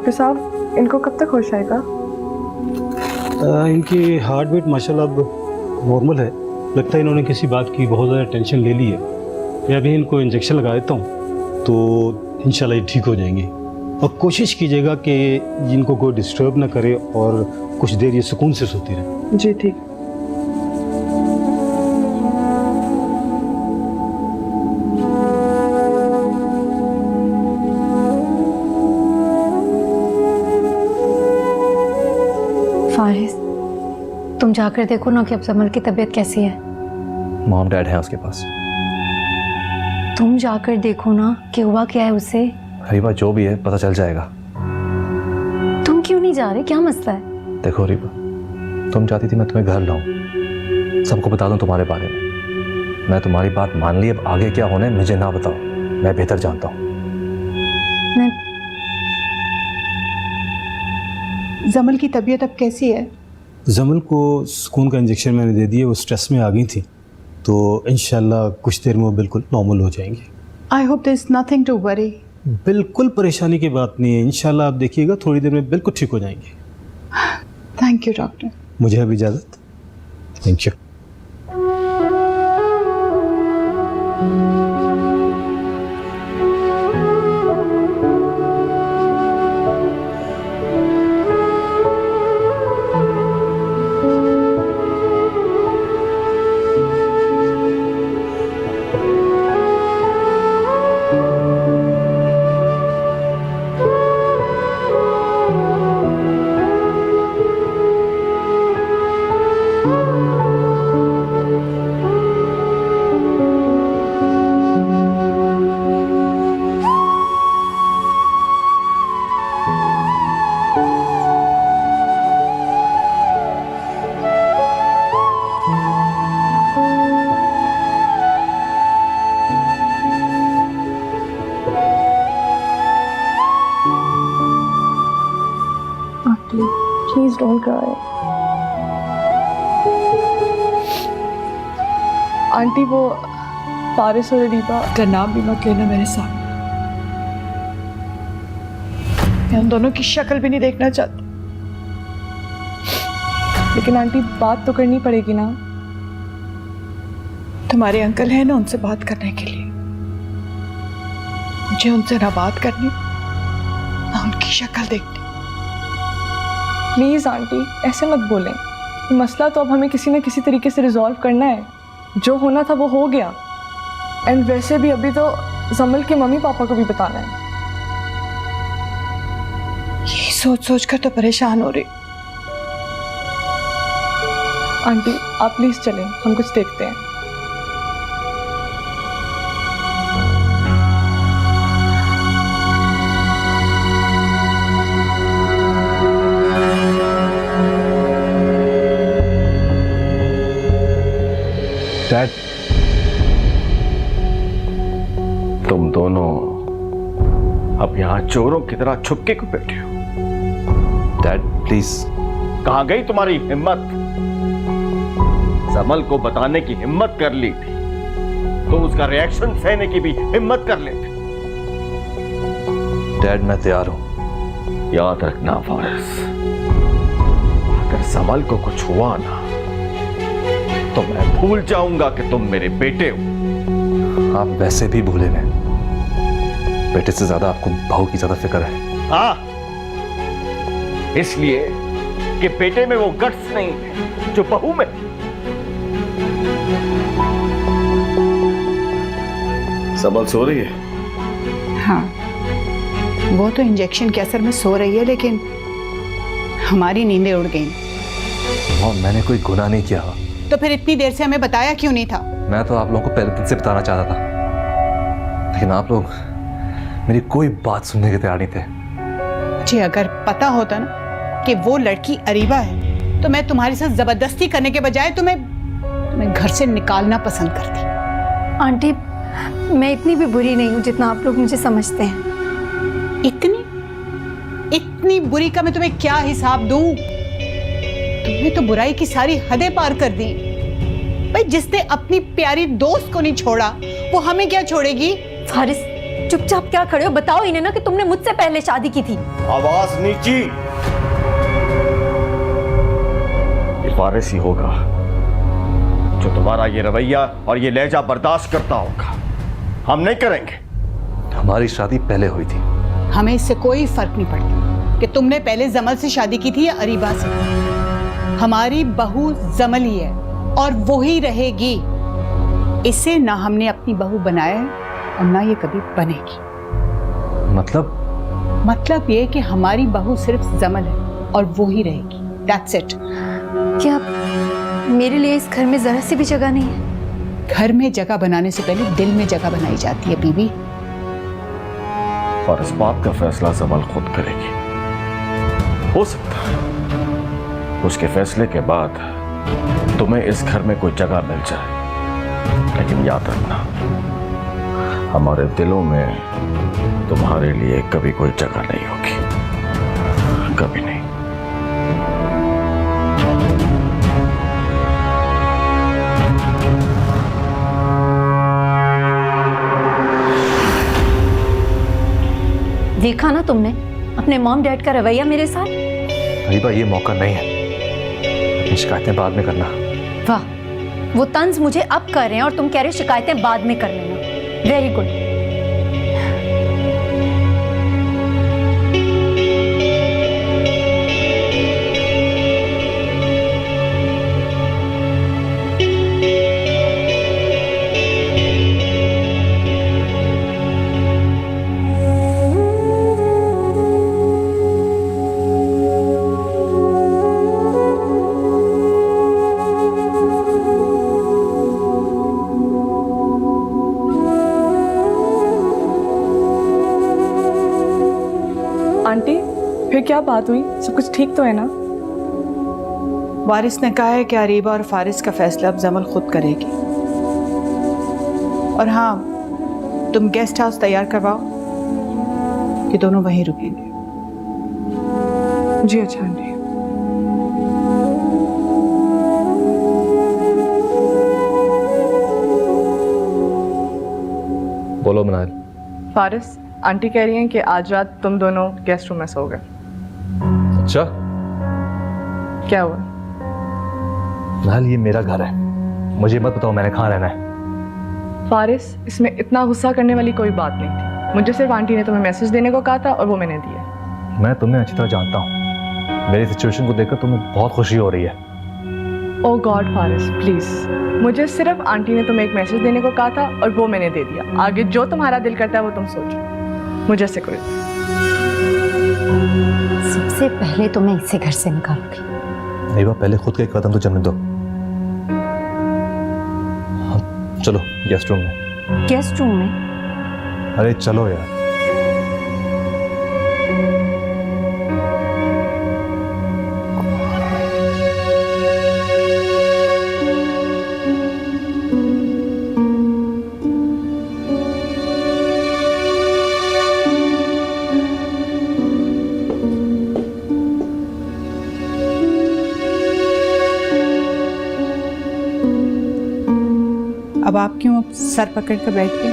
Doctor साहब, इनको कब तक होश आएगा? इनकी हार्ट बीट माशाल्लाह अब नॉर्मल है। लगता है इन्होंने किसी बात की बहुत ज़्यादा टेंशन ले ली है। मैं अभी इनको इंजेक्शन लगा देता हूँ तो इंशाल्लाह ये ठीक हो जाएंगे। और कोशिश कीजिएगा कि इनको कोई डिस्टर्ब ना करे और कुछ देर ये सुकून से सोती रहे। जी ठीक। फारिस, तुम जाकर देखो ना कि अब जमल की तबीयत कैसी है। मॉम डैड है उसके पास। तुम जाकर देखो ना कि हुआ क्या है उसे। रीबा, जो भी है पता चल जाएगा। तुम क्यों नहीं जा रहे, क्या मसला है? देखो रीबा, तुम चाहती थी मैं तुम्हें घर लाऊं, सबको बता दूं तुम्हारे बारे में। मैं तुम्हारी बात मान ली, अब आगे क्या होना है मुझे ना बताओ, मैं बेहतर जानता हूँ। जमल की तबीयत अब कैसी है? जमल को सुकून का इंजेक्शन मैंने दे दिया, वो स्ट्रेस में आ गई थी, तो इंशाल्लाह कुछ देर में वो बिल्कुल नॉर्मल हो जाएंगे। I hope there is nothing to worry. बिल्कुल परेशानी की बात नहीं है, इंशाल्लाह आप देखिएगा थोड़ी देर में बिल्कुल ठीक हो जाएंगे। Thank you doctor. मुझे अब इजाज़त। Thank you. Please don't cry. Aunty, वो फारिस और रीबा का नाम भी मत लेना मेरे सामने। मैं उन दोनों की शक्ल भी नहीं देखना चाहती। लेकिन आंटी, बात तो करनी पड़ेगी ना। तुम्हारे अंकल हैं ना उनसे बात करने के लिए। मुझे उनसे ना बात करनी ना उनकी शक्ल देखनी। प्लीज़ आंटी, ऐसे मत बोलें। मसला तो अब हमें किसी न किसी तरीके से रिजॉल्व करना है। जो होना था वो हो गया। एंड वैसे भी अभी तो जमल के मम्मी पापा को भी बताना है। ये सोच सोच कर तो परेशान हो रही। आंटी, आप प्लीज़ चलें, हम कुछ देखते हैं। डैड, तुम दोनों अब यहां चोरों की तरह छुपके को बैठे हो। Dad please. कहां गई तुम्हारी हिम्मत? जमल को बताने की हिम्मत कर ली थी तो उसका रिएक्शन सहने की भी हिम्मत कर लेते। डैड मैं तैयार हूं। याद रखना फारिस, अगर जमल को कुछ हुआ ना तो मैं भूल जाऊंगा कि तुम मेरे बेटे हो। आप वैसे भी भूले हुए, बेटे से ज्यादा आपको बहू की ज्यादा फिक्र है। हाँ, इसलिए कि बेटे में वो गट्स नहीं है जो बहू में। सबल सो रही है? हाँ, वो तो इंजेक्शन के असर में सो रही है, लेकिन हमारी नींदें उड़ गई। और मैंने कोई गुनाह नहीं किया। तो फिर इतनी देर से हमें बताया क्यों नहीं था? मैं तो आप लोगों को पहले दिन से बताना चाहता था, लेकिन आप लोग मेरी कोई बात सुनने के तैयार नहीं थे। मुझे अगर पता होता ना कि वो लड़की अरीबा है तो मैं तुम्हारे साथ जबरदस्ती करने के बजाय तुम्हें घर से निकालना पसंद करती। आंटी, मैं इतनी भी बुरी नहीं हूँ जितना आप लोग मुझे समझते हैं। इतनी बुरी का मैं तुम्हें क्या हिसाब दूं? तुमने तो बुराई की सारी हदें पार कर दी। भाई, जिसने अपनी प्यारी दोस्त को नहीं छोड़ा वो हमें क्या छोड़ेगी? फारिस, चुपचाप क्या खड़े हो? बताओ इन्हें ना कि तुमने मुझसे पहले शादी की थी। आवाज नीची। ये फारिस ही होगा जो तुम्हारा ये रवैया और ये लहजा बर्दाश्त करता होगा। हम नहीं करेंगे। हमारी शादी पहले हुई थी। हमें इससे कोई फर्क नहीं पड़ता कि तुमने पहले जमल से शादी की थी या अरीबा से। हमारी बहू जमल ही है और वो ही रहेगी। इसे ना हमने अपनी बहू बनाया है और ना ये कभी बनेगी। मतलब ये कि हमारी बहू सिर्फ जमल है और वो ही रहेगी। That's it। क्या मेरे लिए इस घर में जरा सी भी जगह नहीं है? घर में जगह बनाने से पहले दिल में जगह बनाई जाती है बीबी। और इस बात का फैसला जमल खुद करेगी। हो सकता है उसके फैसले के बाद तुम्हें इस घर में कोई जगह मिल जाए, लेकिन याद रखना हमारे दिलों में तुम्हारे लिए कभी कोई जगह नहीं होगी, कभी नहीं। देखा ना तुमने अपने मॉम डैड का रवैया मेरे साथ? अरीबा, ये मौका नहीं है। अपनी शिकायतें बाद में करना। वाह, वो तंज मुझे अब कर रहे हैं और तुम कह रहे हो शिकायतें बाद में कर लेना। Very good. आंटी, फिर क्या बात हुई? सब कुछ ठीक तो है ना? वारिस ने कहा है कि अरीबा और फारिस का फैसला अब जमल खुद करेगी। और हाँ, तुम गेस्ट हाउस तैयार करवाओ कि दोनों वहीं रुकेंगे। जी अच्छा आंटी। बोलो मनाल। फारिस, आंटी कह रही हैं कि आज रात तुम दोनों गेस्ट रूम में सोओगे। अच्छा, क्या हुआ? मनाल, ये मेरा घर है, मुझे मत बताओ मैंने कहाँ रहना है। फारिस, इसमें इतना गुस्सा करने वाली कोई बात नहीं थी। मुझे सिर्फ आंटी ने तुम्हें मैसेज देने को कहा था और वो मैंने दिया। मैं तुम्हें अच्छी तरह जानता हूँ। मेरी सिचुएशन को देखकर तुम्हें बहुत खुशी हो रही है। ओह गॉड फारिस, प्लीज। मुझे सिर्फ आंटी ने तुम्हें एक मैसेज देने को कहा था और वो मैंने दे दिया। आगे जो तुम्हारा दिल करता है वो तुम सोचो, मुझे ऐसे कोई। सबसे पहले तो मैं इसे घर से निकालूंगी। अरीबा, पहले खुद का एक कदम तो चलने दो। चलो गेस्ट रूम में। गेस्ट रूम में? अरे चलो यार। अब आप क्यों सर पकड़ कर बैठ गए?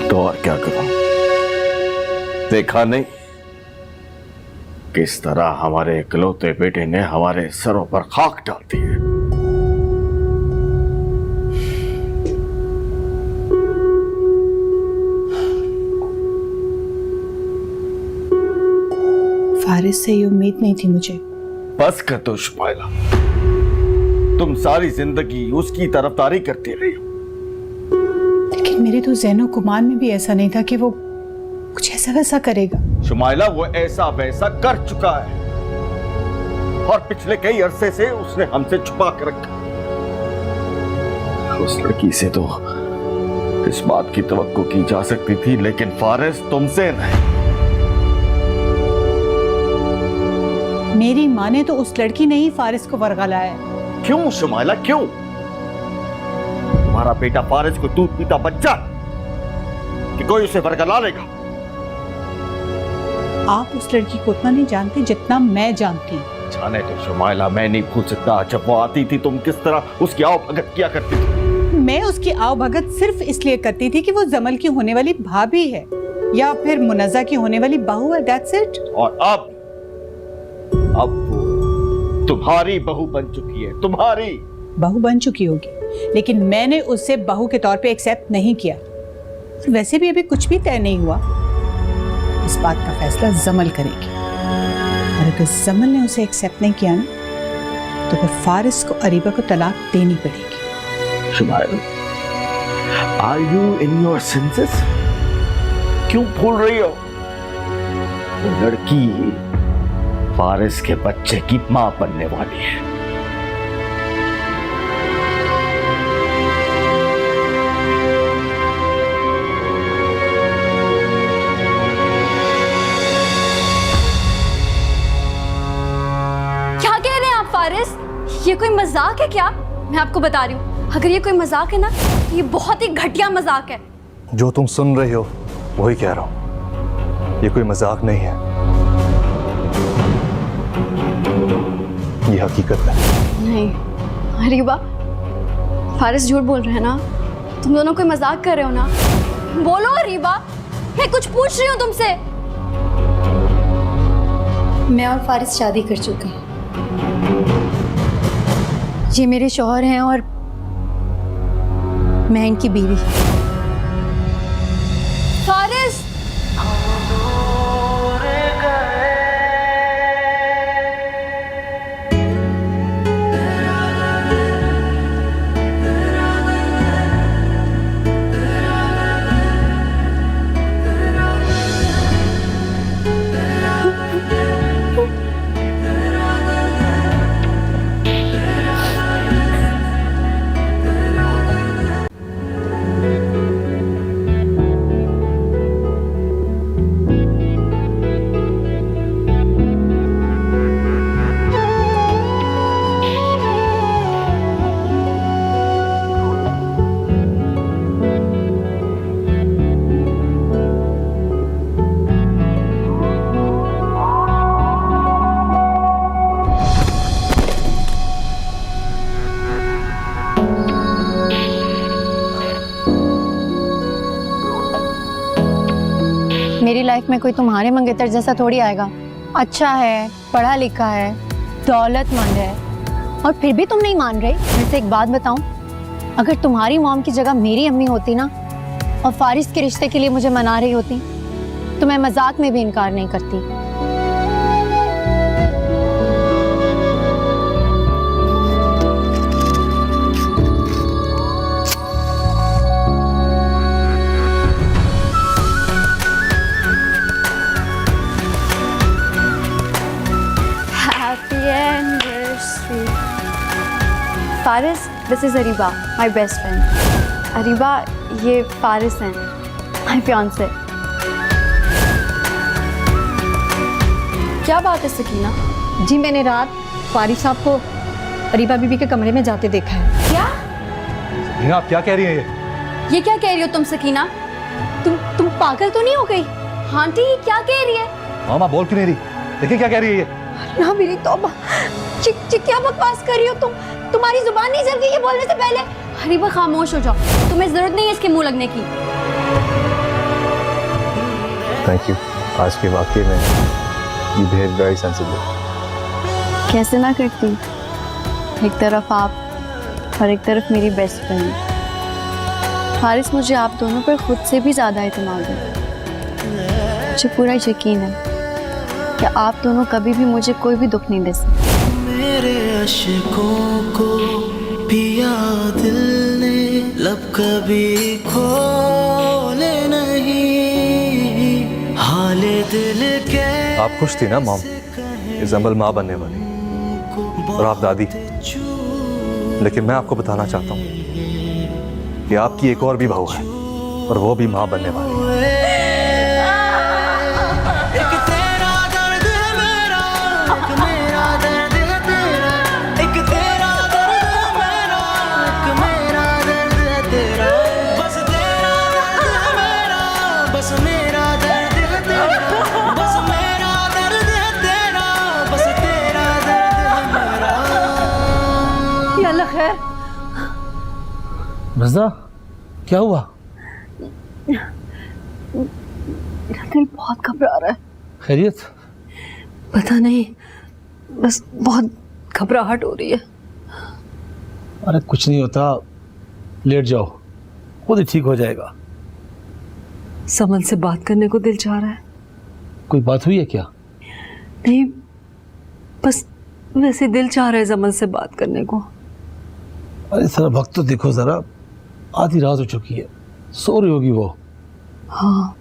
तो और क्या करूं? देखा नहीं किस तरह हमारे इकलौते बेटे ने हमारे सरों पर खाक डाल दी है। फारिस से ये उम्मीद नहीं थी मुझे। बस कर दो शुमाइला, तुम सारी जिंदगी उसकी तरफदारी करती रही हो। लेकिन मेरे तो ज़हनो गुमान में भी ऐसा नहीं था कि वो कुछ ऐसा वैसा करेगा। शुमाइला, वो ऐसा वैसा कर चुका है और पिछले कई अरसे से उसने हमसे छुपा कर रखा। उस लड़की से तो इस बात की तवक्को की जा सकती थी, लेकिन फारिस तुमसे नहीं। मेरी माँ ने तो उस लड़की ने ही फारिस को वर्गलाया है। क्यों शुमाइला, क्यों? तुम्हारा बेटा फारिस को दूध पीता बच्चा कि कोई उसे वर्गला लेगा? आप उस लड़की को उतना नहीं जानते जितना मैं जानती हूँ। जाने तो शुमाइला, मैं नहीं भूल सकता जब वो आती थी तुम किस तरह उसकी आओ भगत किया करती थी। मैं उसकी आओ भगत सिर्फ इसलिए करती थी कि वो जमल की होने वाली भाभी है या फिर मुनज़्ज़ा की होने वाली बहू है, दैट्स इट। और अब वो तुम्हारी बहू बन चुकी है, तुम्हारी बहू बन चुकी होगी, लेकिन मैंने उसे बहू के तौर पे एक्सेप्ट नहीं किया। वैसे भी अभी कुछ भी तय नहीं हुआ, इस बात का फैसला जमल करेगी। और अगर जमल ने उसे एक्सेप्ट नहीं किया ना, तो फिर फारिस को अरीबा को तलाक देनी पड़ेगी। Shumaila, are you in your senses? क्यों भूल रही हो? वो लड़की फारिस के बच्चे की मां बनने वाली है। क्या कह रहे हैं आप फारिस? ये कोई मजाक है क्या? मैं आपको बता रही हूँ, अगर ये कोई मजाक है ना तो ये बहुत ही घटिया मजाक है। जो तुम सुन रही हो वही कह रहा हूं, ये कोई मजाक नहीं है, ये हकीकत है। नहीं अरीबा, फारिस झूठ बोल रहे हैं ना? तुम दोनों कोई मजाक कर रहे हो ना? बोलो अरीबा, मैं कुछ पूछ रही हूँ तुमसे। मैं और फारिस शादी कर चुके हैं, ये मेरे शौहर हैं और मैं इनकी बीवी। फारिस, मेरी लाइफ में कोई तुम्हारे मंगेतर जैसा थोड़ी आएगा। अच्छा है, पढ़ा लिखा है, दौलतमंद है, और फिर भी तुम नहीं मान रहे। वैसे एक बात बताऊं, अगर तुम्हारी मॉम की जगह मेरी अम्मी होती ना और फारिस के रिश्ते के लिए मुझे मना रही होती तो मैं मजाक में भी इनकार नहीं करती। Faris, this is Areeba, my best friend. Areeba, ये फारिस हैं, माय फियांसे। क्या बात है सकीना? जी मैंने रात फारिस साहब को अरीबा बीबी के कमरे में जाते देखा है। क्या? सकीना, आप क्या कह रही हैं ये क्या कह रही हो तुम सकीना? तुम पागल तो नहीं हो गई? आंटी ये क्या कह रही है? मामा बोल क्यों नहीं रही? देखिए क्या कह रही है ये। ना मेरी तौबा, क्या बकवास कर रही हो तुम? तुम्हारी जुबान नहीं चल गई ये बोलने से पहले? अरीबा खामोश हो जाओ, तुम्हें जरूरत नहीं है इसके मुंह लगने की। थैंक यू, आज के वाकये में यू बिहेव वेरी सेंसिबल। कैसे ना करती, एक तरफ आप और एक तरफ मेरी बेस्ट फ्रेंड। फारिस, मुझे आप दोनों पर खुद से भी ज़्यादा इत्मीनान है। मुझे पूरा यकीन है कि आप दोनों कभी भी मुझे कोई भी दुख नहीं दे सकते। मेरे अशकों को पिया दिल ने, लब कभी खोले नहीं, हाले दिल के। आप खुश थी ना मॉम, ये जमल माँ बनने वाली और आप दादी, लेकिन मैं आपको बताना चाहता हूँ कि आपकी एक और भी बहू है और वो भी माँ बनने वाली है। या अल्लाह खैर। रज़ा, क्या हुआ? मेरा दिल बहुत घबरा रहा है। खैरियत? पता नहीं, बस बहुत घबराहट हो रही है। अरे कुछ नहीं होता, लेट जाओ, खुद ही ठीक हो जाएगा। समन से बात करने को दिल चाह रहा है। कोई बात हुई है क्या? नहीं, बस वैसे दिल चाह रहा है समन से बात करने को। अरे सर वक्त तो देखो जरा, आधी रात हो चुकी है, सो रही होगी वो। हाँ,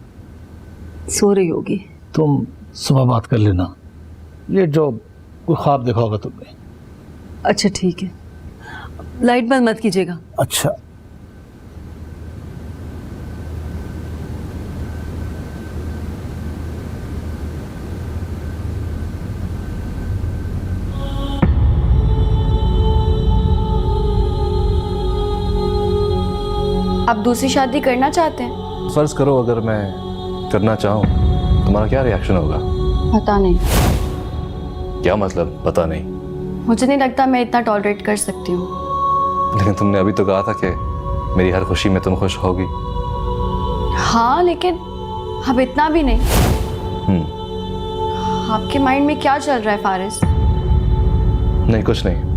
सो रही होगी। तुम सुबह बात कर लेना, लेट जाओ, कोई ख्वाब देखा होगा तुमने। अच्छा ठीक है, लाइट बंद मत कीजिएगा। अच्छा। आप दूसरी शादी करना चाहते हैं? फर्ज करो अगर मैं करना चाहूँ, तुम्हारा क्या रिएक्शन होगा? पता नहीं। क्या मतलब पता नहीं? मुझे नहीं लगता मैं इतना टॉलरेट कर सकती हूँ। लेकिन तुमने अभी तो कहा था कि मेरी हर खुशी में तुम खुश होगी। हाँ, लेकिन अब इतना भी नहीं। आपके माइंड में क्या चल रहा है फारिस? नहीं, कुछ नहीं।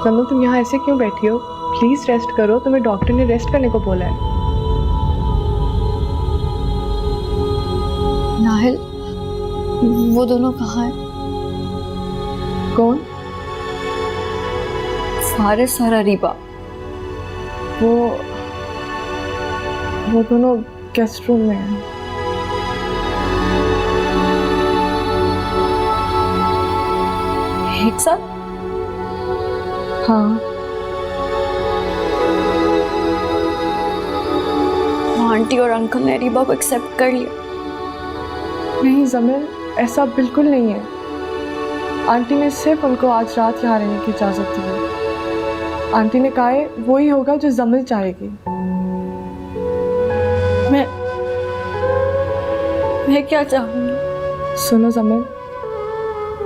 जमल तुम यहाँ ऐसे क्यों बैठी हो? प्लीज रेस्ट करो, तुम्हें डॉक्टर ने रेस्ट करने को बोला है। नाहिल, वो दोनों कहाँ हैं? कौन? फारिस और अरीबा। वो दोनों गेस्ट रूम में हैं। एक साथ? हाँ। आंटी और अंकल ने अरीबा को एक्सेप्ट कर लिया। नहीं जमील, ऐसा बिल्कुल नहीं है। आंटी ने सिर्फ उनको आज रात यहाँ रहने की इजाज़त दी है। आंटी ने कहा है वही होगा जो जमील चाहेगी। मैं क्या चाहूँगी? सुनो जमील,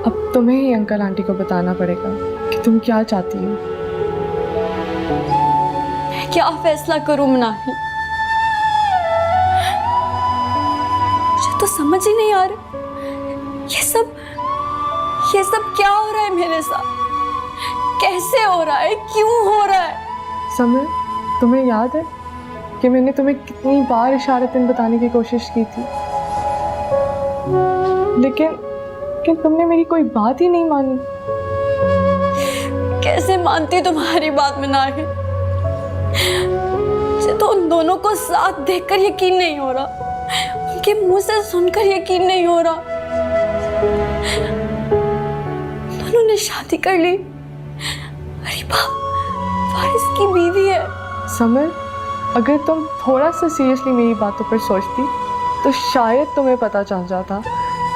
अब तुम्हें ही अंकल आंटी को बताना पड़ेगा कि तुम क्या चाहती हो। मैं क्या फैसला करूँ नाहिल? मुझे तो समझ ही नहीं आ रहा, ये सब क्या हो रहा है मेरे साथ? कैसे हो रहा है? क्यों हो रहा है? जमील, तुम्हें याद है कि मैंने तुम्हें कितनी बार इशारतन बताने की कोशिश की थी, लेकिन तुमने मेरी कोई बात ही नहीं मानी। कैसे मानती तुम्हारी बात में नाहिल? मुझे तो उन दोनों को साथ देखकर यकीन नहीं हो रहा, उनके मुंह से सुनकर यकीन नहीं हो रहा। दोनों ने शादी कर ली। अरीबा फारिस की बीवी है। समर, अगर तुम थोड़ा सा सीरियसली मेरी बातों पर सोचती तो शायद तुम्हें पता चल जाता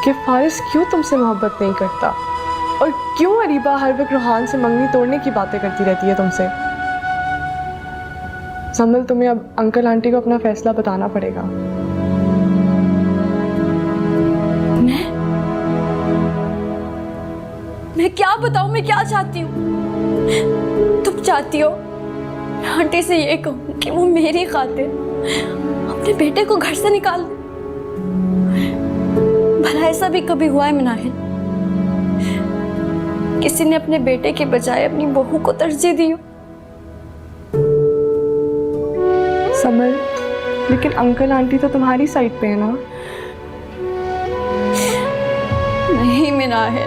कि फारिस क्यों तुमसे मोहब्बत नहीं करता और क्यों अरीबा हर वक्त रूहान से मंगनी तोड़ने की बातें करती रहती है तुमसे। समल, तुम्हें अब अंकल आंटी को अपना फैसला बताना पड़ेगा। मैं क्या बताऊं? मैं क्या चाहती हूँ? तुम चाहती हो मैं आंटी से ये कहूँ कि वो मेरी खातिर अपने बेटे को घर से निकाल दे? भला ऐसा भी कभी हुआ है नाहिल? किसी ने अपने बेटे के बजाय अपनी बहू को तरजीह दी हो? समर, लेकिन अंकल आंटी तो तुम्हारी साइड पे है ना? नहीं मेरा है,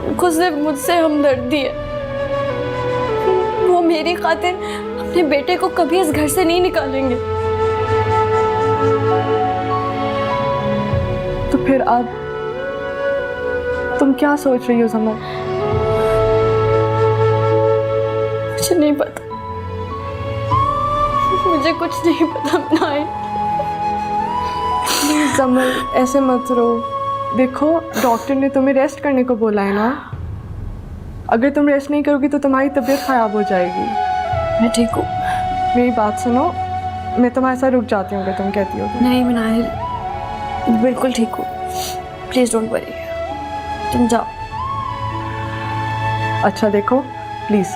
उनको सिर्फ मुझसे हमदर्दी है। वो मेरी खातिर अपने बेटे को कभी इस घर से नहीं निकालेंगे। तो फिर अब तुम क्या सोच रही हो समर? मुझे नहीं पता, मुझे कुछ नहीं पता नाहिल। प्लीज समर, ऐसे मत रो। देखो, डॉक्टर ने तुम्हें रेस्ट करने को बोला है ना। अगर तुम रेस्ट नहीं करोगी तो तुम्हारी तबीयत ख़राब हो जाएगी। मैं ठीक हूँ। मेरी बात सुनो, मैं तुम्हारे साथ रुक जाती हूँ अगर तुम कहती हो तो। नहीं मनाहिल, बिल्कुल ठीक हूँ। प्लीज़ डोंट वरी, तुम जाओ। अच्छा देखो, प्लीज़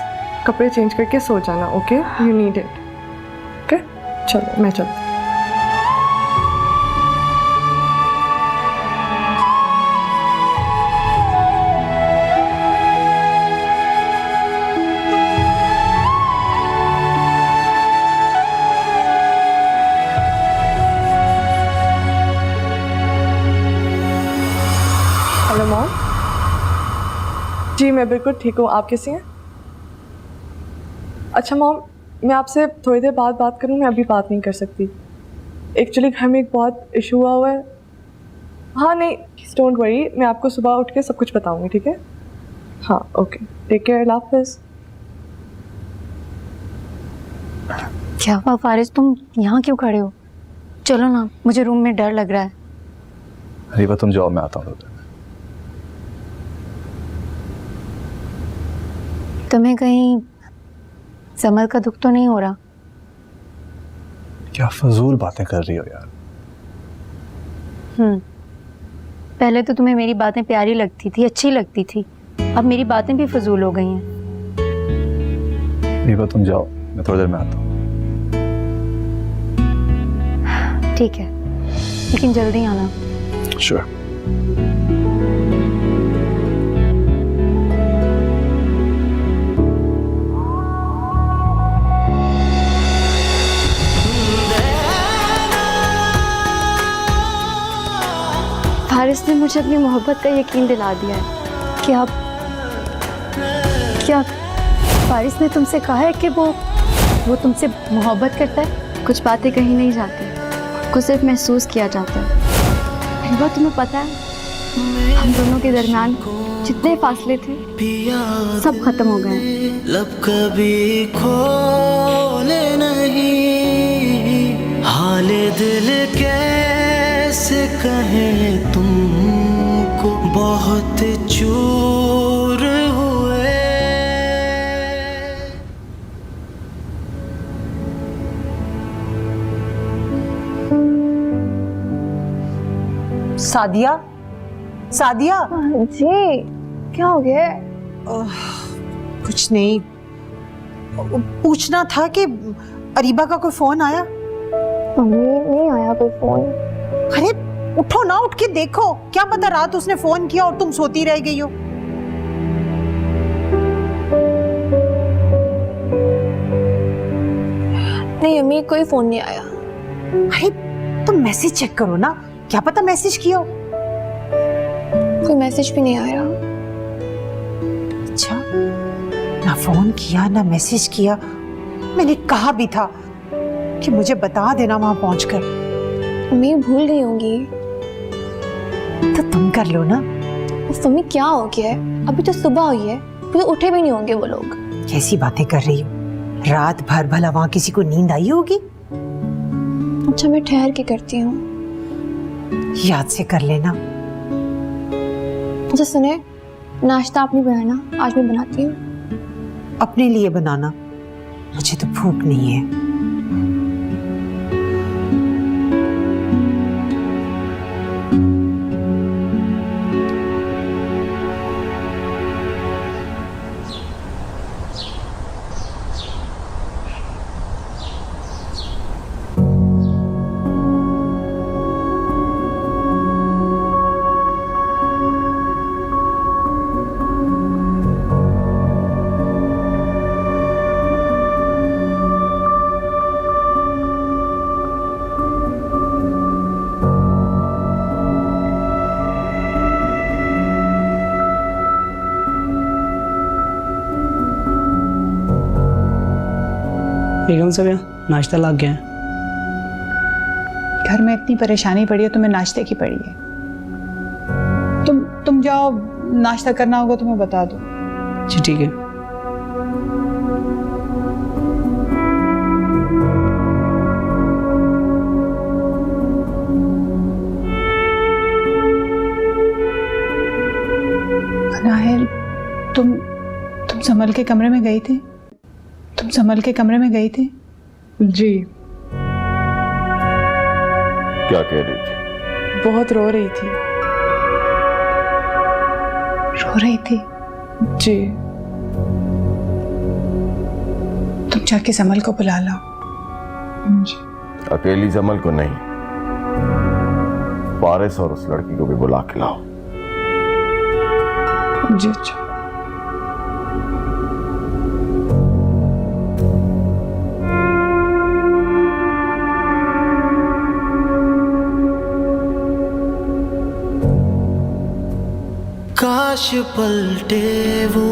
कपड़े चेंज करके सो जाना, okay? You need it, okay? चलो मैं चलती हूँ। Hello mom. जी मैं बिल्कुल ठीक हूँ, आप कैसी हैं? अच्छा मॉम, मैं आपसे थोड़ी देर बाद बात करूँ? मैं अभी बात नहीं कर सकती। एक्चुअली घर में एक बहुत इशू हुआ है। हाँ नहीं, डोंट वरी, मैं आपको सुबह उठ के सब कुछ बताऊँगी, ठीक है? हाँ ओके, टेक केयर, अल्लाह हाफ़िज़। क्या हुआ फारिस, तुम यहाँ क्यों खड़े हो? चलो ना, मुझे रूम में डर लग रहा है। अरीबा तुम जाओ, मैं आता हूँ। तुम्हें कहीं जमल का दुख तो नहीं हो रहा? क्या फजूल बातें कर रही हो यार। पहले तो तुम्हें मेरी बातें प्यारी लगती थी, अच्छी लगती थी, अब मेरी बातें भी फजूल हो गई हैं। अरीबा तुम जाओ, मैं थोड़ी देर में आता हूँ। ठीक है, लेकिन जल्दी आना। श्योर। फारिस ने मुझे अपनी मोहब्बत का यकीन दिला दिया है। क्या फारिस ने तुमसे कहा है कि वो तुमसे मोहब्बत करता है? कुछ बातें कही नहीं जाती, कुछ सिर्फ महसूस किया जाता है। अरीबा तुम्हें पता है, हम दोनों के दरमियान जितने फासले थे सब खत्म हो गए। लब कभी खोले नहीं, हाले दिल कैसे कहें तुमको, बहुत चूर हुए। सादिया, सादिया। जी क्या हो गया? कुछ नहीं, पूछना था कि अरीबा का कोई फोन आया? नहीं आया कोई फोन। अरे उठो ना, उठ के देखो, क्या पता रात उसने फोन किया और तुम सोती रह गई हो। नहीं अम्मी, कोई फोन नहीं आया। अरे तुम मैसेज चेक करो ना, क्या पता मैसेज किया हो। कोई मैसेज भी नहीं आया। अच्छा, ना फोन किया ना मैसेज किया। मैंने कहा भी था कि मुझे बता देना वहां पहुंचकर। अम्मी भूल गई होंगी। तो तुम कर लो ना। मम्मी क्या हो गया है? अभी तो सुबह हुई है, अभी तो उठे भी नहीं होंगे वो लोग। कैसी बातें कर रही हो? रात भर भला वहां किसी को नींद आई होगी? अच्छा मैं ठहर के करती हूँ। याद से कर लेना। अच्छा सुने, नाश्ता आप नहीं बनाना, आज मैं बनाती हूँ। अपने लिए बनाना, मुझे तो भूख नहीं है। बेगम साहब यहाँ नाश्ता ला गया है। घर में इतनी परेशानी पड़ी है, तुम्हें नाश्ते की पड़ी है। तुम जाओ, नाश्ता करना होगा तो मैं बता दो। जी ठीक है। नाहिल, तुम जमल के कमरे में गई थी? तुम जमल के कमरे में गई थी? जी। क्या कह रही थी? बहुत रो रही थी। रो रही थी? जी। तुम जाके जमल को बुला लाओ। जी। अकेली जमल को नहीं, फारिस और उस लड़की को भी बुला के लाओ। जी अच्छा। काश पलटे वो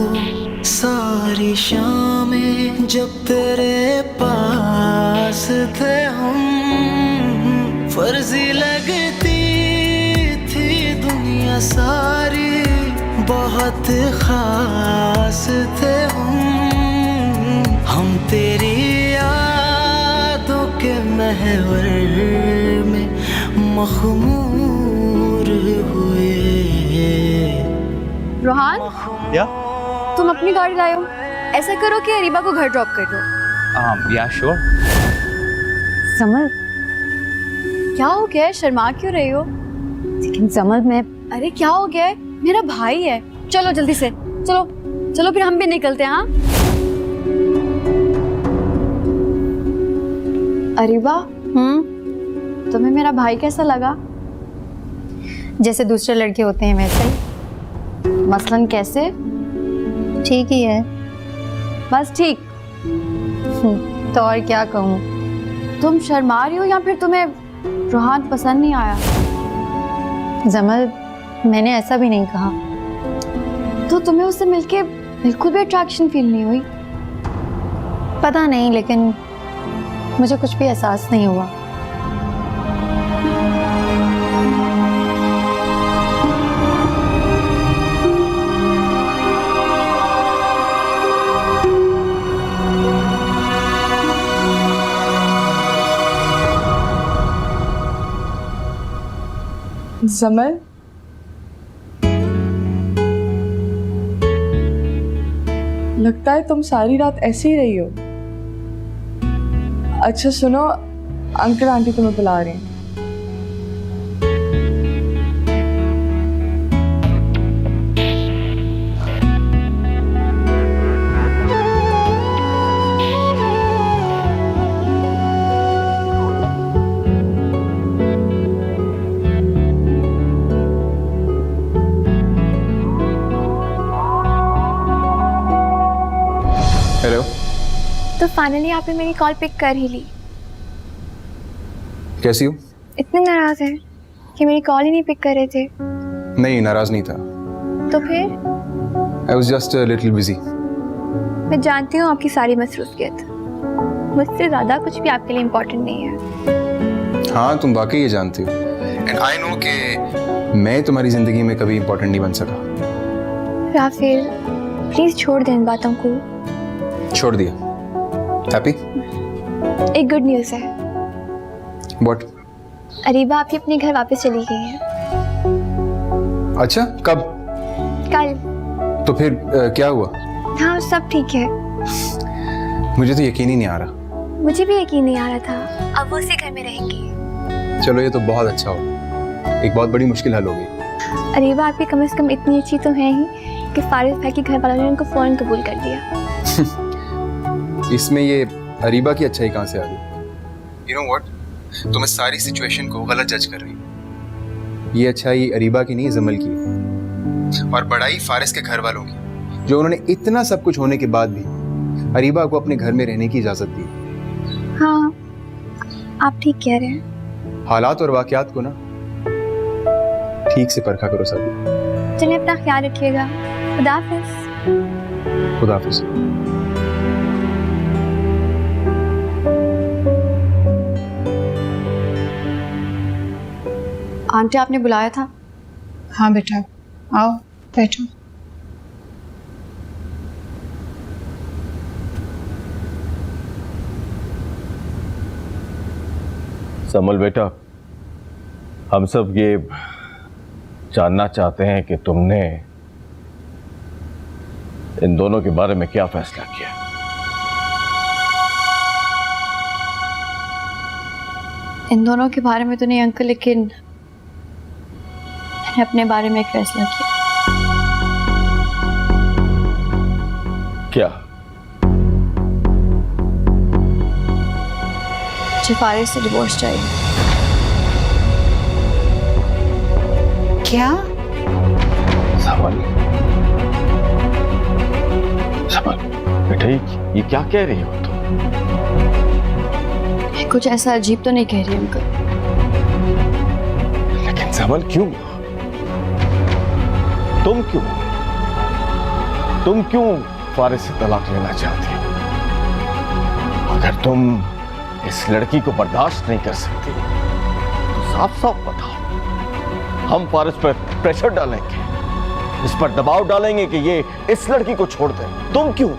सारी शामें जब तेरे पास थे हम, फर्जी लगती थी दुनिया सारी, बहुत खास थे हम तेरी यादों के महवर में मखमूर हुए। रोहान, या तुम अपनी गाड़ी लाए हो, ऐसा करो कि अरीबा को घर ड्रॉप कर दो। या श्योर। जमल, क्या हो गया है? शर्मा क्यों रही हो? लेकिन जमल मैं अरे क्या हो गया है? मेरा भाई है। चलो जल्दी से, चलो चलो फिर हम भी निकलते हैं। हाँ अरीबा, तुम्हें मेरा भाई कैसा लगा? जैसे दूसरे लड़के होते हैं वैसे ही। मसलन कैसे? ठीक ही है। बस ठीक। तो और क्या कहूँ। तुम शर्मा रही हो या फिर तुम्हें रोहान पसंद नहीं आया? जमल, मैंने ऐसा भी नहीं कहा। तो तुम्हें उससे मिलके बिल्कुल भी अट्रैक्शन फील नहीं हुई? पता नहीं, लेकिन मुझे कुछ भी एहसास नहीं हुआ। जमल, लगता है तुम सारी रात ऐसे ही रही हो। अच्छा सुनो, अंकल आंटी तुम्हें बुला रहे हैं। हेलो। तो फाइनली आपने मेरी कॉल पिक कर ही ली। कैसी हो? इतने नाराज हैं कि मेरी कॉल ही नहीं पिक कर रहे थे। नहीं, नाराज नहीं था। तो फिर? I was just a little busy. मैं जानती हूँ आपकी सारी मसरूफियत, मुझसे ज़्यादा कुछ भी आपके लिए इम्पोर्टेंट नहीं है। हाँ, तुम वाकई ये जानती हो। एंड आई नो कि मैं तुम्हारी ज़िंदगी में कभी इम्पोर्टेंट नहीं बन सका। राफेल, प्लीज़ छोड़ दें इन बातों को। छोड़ दिया। हैप्पी? एक गुड न्यूज़ है। व्हाट? अरीबा आपकी अपने घर वापस चली गई है। अच्छा, कब? कल। तो फिर क्या हुआ? हाँ, सब ठीक है। मुझे तो यकीन ही नहीं आ रहा। मुझे भी यकीन नहीं आ रहा था। अब वो उसी घर में रहेंगी। चलो, ये तो बहुत अच्छा हो। एक बहुत बड़ी मुश्किल हल हो गई। अरीबा आपकी कम से कम इतनी अच्छी तो है ही कि फारिस भाई के घर वालों ने उनको फ़ौरन कबूल कर लिया। इसमें ये अरीबा की अच्छाई कहाँ से आ गई? यू नो व्हाट, तुम इस सारी सिचुएशन को गलत जज कर रही हो। ये अच्छाई अरीबा की नहीं, जमल की है। और बड़ाई फारिस के घर वालों की, जो उन्होंने इतना सब कुछ होने के बाद भी अरीबा को अपने घर में रहने की इजाजत दी। हाँ, आप ठीक कह रहे हैं। हालात और वाकयात को ना ठीक से परखा करो सब। चलिए, अपना ख्याल रखिएगा। खुदा हाफिज़। खुदा हाफिज़। आंटी, आपने बुलाया था? हाँ बेटा, आओ बैठो। समल बेटा, हम सब ये जानना चाहते हैं कि तुमने इन दोनों के बारे में क्या फैसला किया? इन दोनों के बारे में तो नहीं अंकल, लेकिन मैंने अपने बारे में एक फैसला किया। क्या? मुझे फारिस से डिवोर्स चाहिए। क्या? समल, समल बेटा, ये क्या कह रही हो तुम? कुछ ऐसा अजीब तो नहीं कह रही अंकल। लेकिन समल क्यों? तुम क्यों फारिस से तलाक लेना चाहती हो? अगर तुम इस लड़की को बर्दाश्त नहीं कर सकती तो साफ साफ बताओ। हम फारिस पर प्रेशर डालेंगे, इस पर दबाव डालेंगे कि ये इस लड़की को छोड़ दे। तुम क्यों?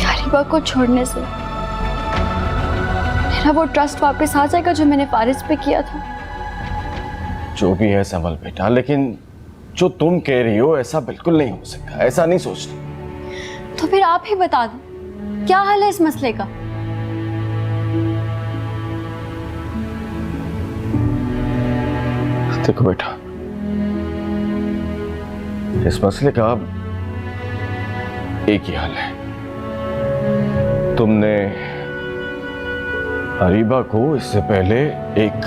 अरीबा को छोड़ने से मेरा वो ट्रस्ट वापस आ जाएगा जो मैंने फारिस पे किया था। जो भी है समल बेटा, लेकिन जो तुम कह रही हो ऐसा बिल्कुल नहीं हो सकता। ऐसा नहीं सोचती। तो फिर आप ही बता दो क्या हाल है इस मसले का। देखो बेटा, इस मसले का अब एक ही हल है। तुमने अरीबा को इससे पहले एक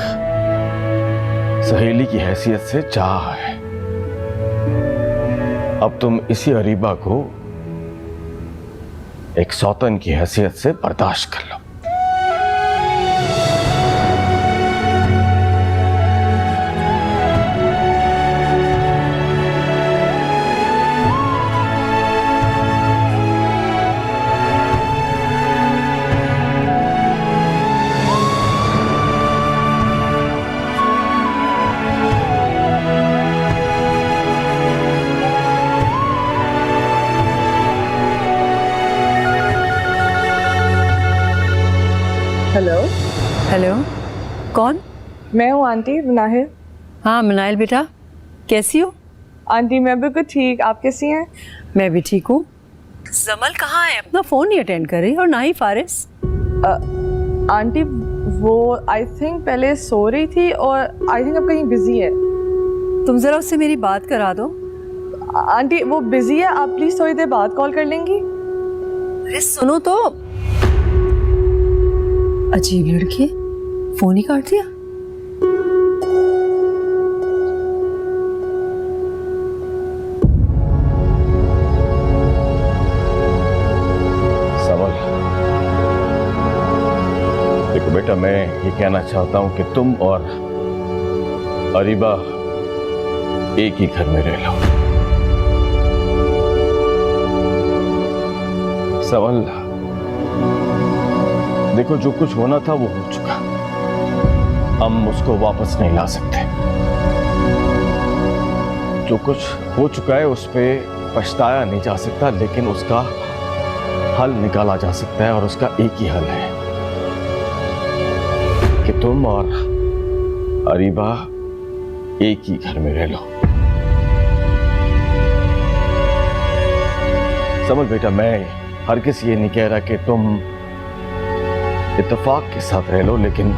सहेली की हैसियत से चाहा है। अब तुम इसी अरीबा को एक सौतन की हैसियत से बर्दाश्त कर लो। हेलो। हेलो, कौन? मैं हूँ आंटी मुनाहिर। हाँ मुनाइल बेटा, कैसी हो? आंटी मैं बिल्कुल ठीक, आप कैसी हैं? मैं भी ठीक हूँ। जमल कहाँ है? अपना फोन नहीं अटेंड कर रही, और ना ही फारिस। आंटी वो आई थिंक पहले सो रही थी और आई थिंक अब कहीं बिजी है। तुम जरा उससे मेरी बात करा दो। आंटी वो बिजी है, आप प्लीज थोड़ी देर बाद कॉल कर लेंगी? अरे सुनो तो, अजीब लड़की, फोन ही काट दिया। समल, देखो बेटा, मैं ये कहना चाहता हूं कि तुम और अरीबा एक ही घर में रह लो। समल, देखो जो कुछ होना था वो हो चुका, हम उसको वापस नहीं ला सकते। जो कुछ हो चुका है उस पे पछताया नहीं जा सकता, लेकिन उसका हल निकाला जा सकता है, और उसका एक ही हल है कि तुम और अरीबा एक ही घर में रह लो। समझ बेटा, मैं हर किसी ये नहीं कह रहा कि तुम इत्तेफाक के साथ रह लो, लेकिन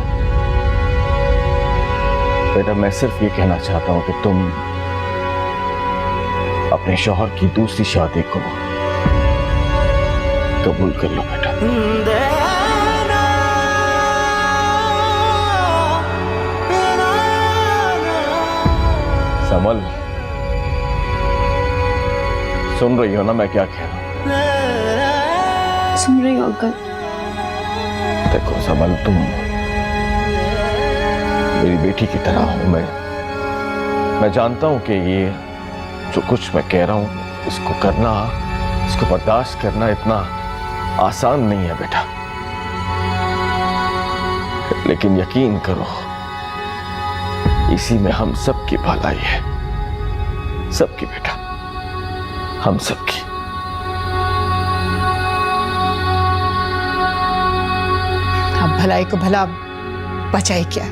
बेटा मैं सिर्फ ये कहना चाहता हूं कि तुम अपने शौहर की दूसरी शादी को कबूल कर लो बेटा। समल, सुन रही हो ना मैं क्या कह रहा हूं? सुन रही हूँ अंकल। देखो समल, तुम मेरी बेटी की तरह हो। मैं जानता हूं कि ये जो कुछ मैं कह रहा हूं इसको करना, इसको बर्दाश्त करना इतना आसान नहीं है बेटा, लेकिन यकीन करो इसी में हम सबकी भलाई है, सबकी बेटा, हम सबकी। अब भलाई को भला बचाई क्या,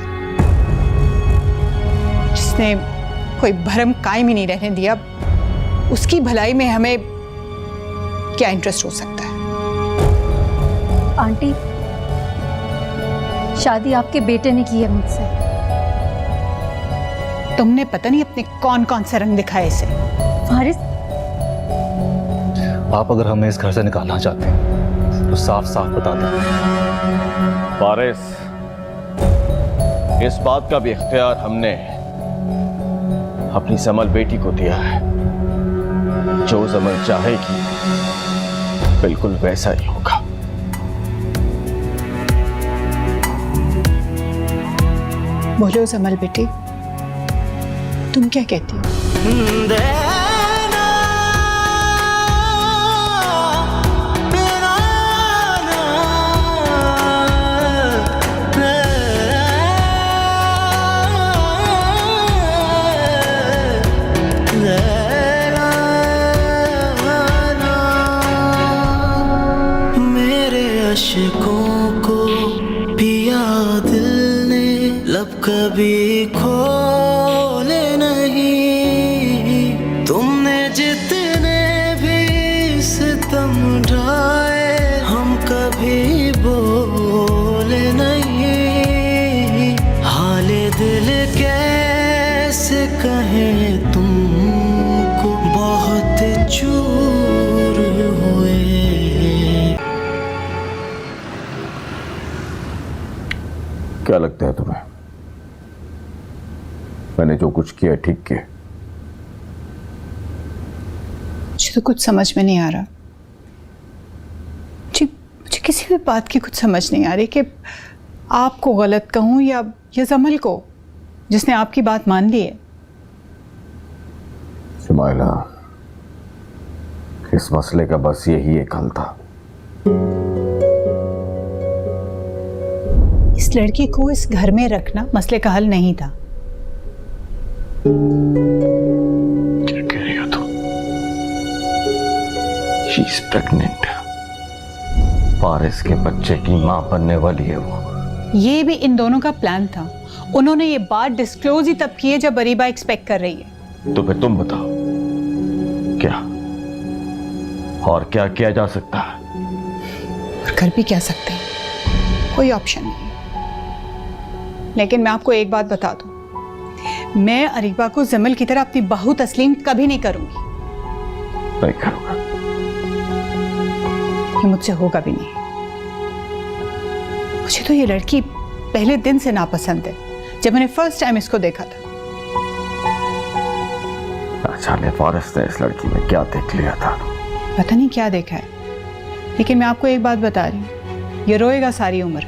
जिसने कोई भरम कायम ही नहीं रहने दिया, उसकी भलाई में हमें क्या इंटरेस्ट हो सकता है? आंटी, शादी आपके बेटे ने की है मुझसे। तुमने पता नहीं अपने कौन कौन से रंग दिखाए इसे। फारिस, आप अगर हमें इस घर से निकालना चाहते हैं तो साफ साफ बता दें। फारिस, इस बात का भी इख्तियार हमने अपनी जमल बेटी को दिया है। जो जमल चाहेगी बिल्कुल वैसा ही होगा। बोलो जमल बेटी, तुम क्या कहती हो? अशकों को पिया दिल ने, लब कभी खोले नहीं। तुमने जितने भी सितम ढाए, हम कभी बोले नहीं। हाले दिल कैसे कहें तुमको, बहुत चूर हुए। क्या लगता है तुम्हें, मैंने जो कुछ किया ठीक किया? मुझे तो कुछ समझ में नहीं आ रहा। मुझे किसी भी बात की कुछ समझ नहीं आ रही कि आपको गलत कहूं या जमल को, जिसने आपकी बात मान ली है। सुमाइला, इस मसले का बस यही एक हल था। इस लड़की को इस घर में रखना मसले का हल नहीं था। क्या कह रही हो तुम? She is pregnant. फारिस के बच्चे की मां बनने वाली है वो। ये भी इन दोनों का प्लान था। उन्होंने ये बात डिस्क्लोज ही तब की है जब अरीबा एक्सपेक्ट कर रही है। तो फिर तुम बताओ, क्या और क्या किया जा सकता है? और कर भी क्या सकते हैं, कोई ऑप्शन नहीं। लेकिन मैं आपको एक बात बता दूं, मैं अरीबा को जमल की तरह अपनी बहू तस्लीम कभी नहीं करूंगी। नहीं करूंगा। ये मुझसे होगा भी नहीं। मुझे तो ये लड़की पहले दिन से नापसंद है, जब मैंने फर्स्ट टाइम इसको देखा था। जाने फारिस ने इस लड़की में क्या देख लिया था। पता नहीं क्या देखा है, लेकिन मैं आपको एक बात बता रही हूँ, ये रोएगा सारी उम्र।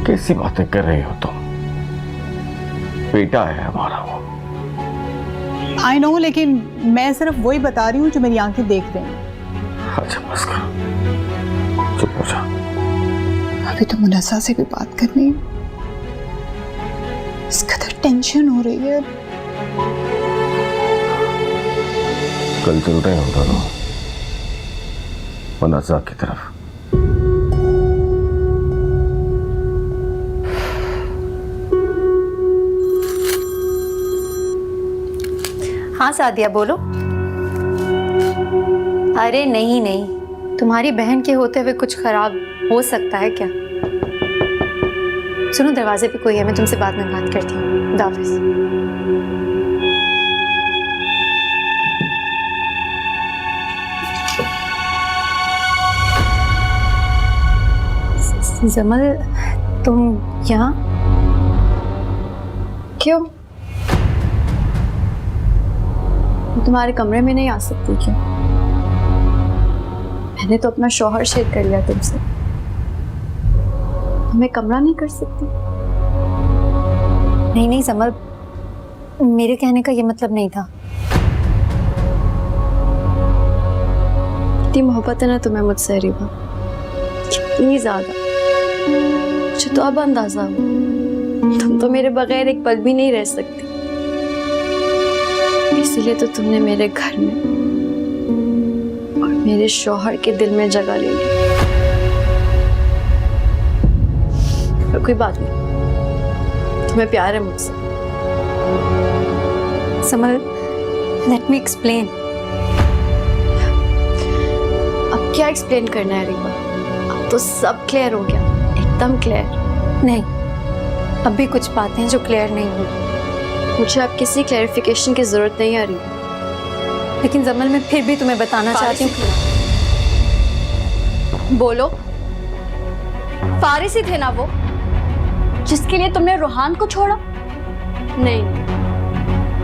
कैसी बातें कर रही हो तुम? बेटा है हमारा वो। आई नो, लेकिन मैं सिर्फ वही बता रही हूँ जो मेरी आंखें देख रही हैं। अच्छा बस करो, चुप हो जा। अभी तो मुनस्सा से भी बात करनी है। इस कदर टेंशन हो रही है। कल चलते हैं हम दोनों मुनस्सा की तरफ। हाँ सादिया, बोलो। अरे नहीं नहीं, तुम्हारी बहन के होते हुए कुछ खराब हो सकता है क्या? सुनो, दरवाजे पे कोई है, मैं तुमसे बाद में बात करती हूँ। खुदा हाफिज। जमल, तुम यहाँ क्यों? तुम्हारे कमरे में नहीं आ सकती क्या? मैंने तो अपना शौहर शेयर कर लिया तुमसे, मैं कमरा नहीं कर सकती? नहीं नहीं जमल, मेरे कहने का ये मतलब नहीं था। इतनी मोहब्बत है ना तुम्हें मुझसे अरीबा, कितनी ज्यादा। मुझे तो अब अंदाजा हुआ, तुम तो मेरे बगैर एक पल भी नहीं रह सकती। इसलिए तो तुमने मेरे घर में और मेरे शौहर के दिल में जगह ले ली। तो कोई बात नहीं, तुम्हें प्यार है मुझसे। समझ, लेट मी एक्सप्लेन। अब क्या एक्सप्लेन करना है अरीबा? अब तो सब क्लियर हो गया, एकदम क्लियर। नहीं, अब भी कुछ बातें हैं जो क्लियर नहीं हुई। मुझे अब किसी क्लैरिफिकेशन की जरूरत नहीं है अरीबा। लेकिन जमल, मैं फिर भी तुम्हें बताना चाहती हूँ। बोलो। फारिस ही थे ना वो, जिसके लिए तुमने रूहान को छोड़ा? नहीं,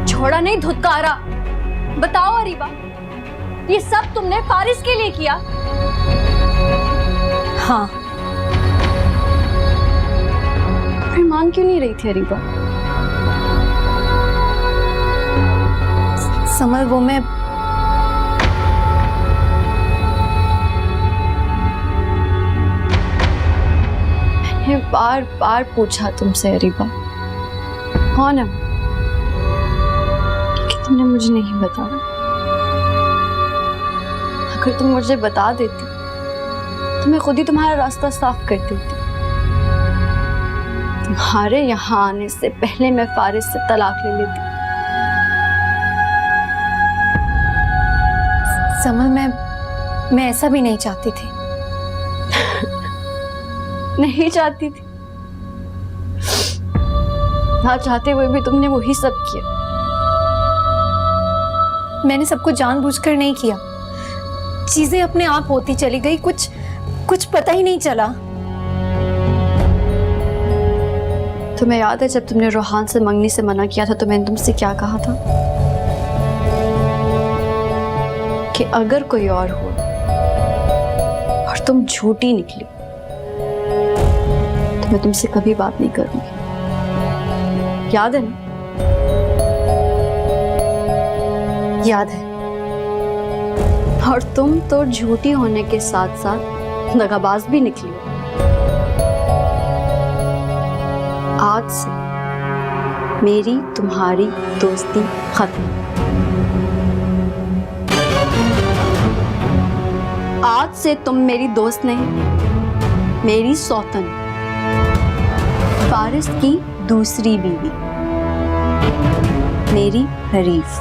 छोड़ा नहीं, धुतकारा। बताओ अरीबा, ये सब तुमने फारिस के लिए किया? हाँ। फिर मान क्यों नहीं रही थी अरीबा? समझ, वो मैं मैंने बार बार पूछा तुमसे अरीबा, कौन है? कि तुमने मुझे नहीं बताया। अगर तुम मुझे बता देती तो मैं खुद ही तुम्हारा रास्ता साफ कर देती। तुम्हारे यहाँ आने से पहले मैं फारिस से तलाक ले लेती। समझ, मैं ऐसा भी नहीं चाहती थी। नहीं चाहती थी? ना चाहते हुए भी तुमने वही सब किया। मैंने सब कुछ जानबूझकर नहीं किया, चीजें अपने आप होती चली गई, कुछ पता ही नहीं चला। तुम्हें याद है जब तुमने रूहान से मंगनी से मना किया था तो मैंने तुमसे क्या कहा था? कि अगर कोई और हो और तुम झूठी निकली तो मैं तुमसे कभी बात नहीं करूंगी। याद है ना? याद है। और तुम तो झूठी होने के साथ साथ दगाबाज भी निकली हो। आज से मेरी तुम्हारी दोस्ती खत्म। आज से तुम मेरी दोस्त नहीं, मेरी सौतन, फारिस की दूसरी बीवी, मेरी हरीफ।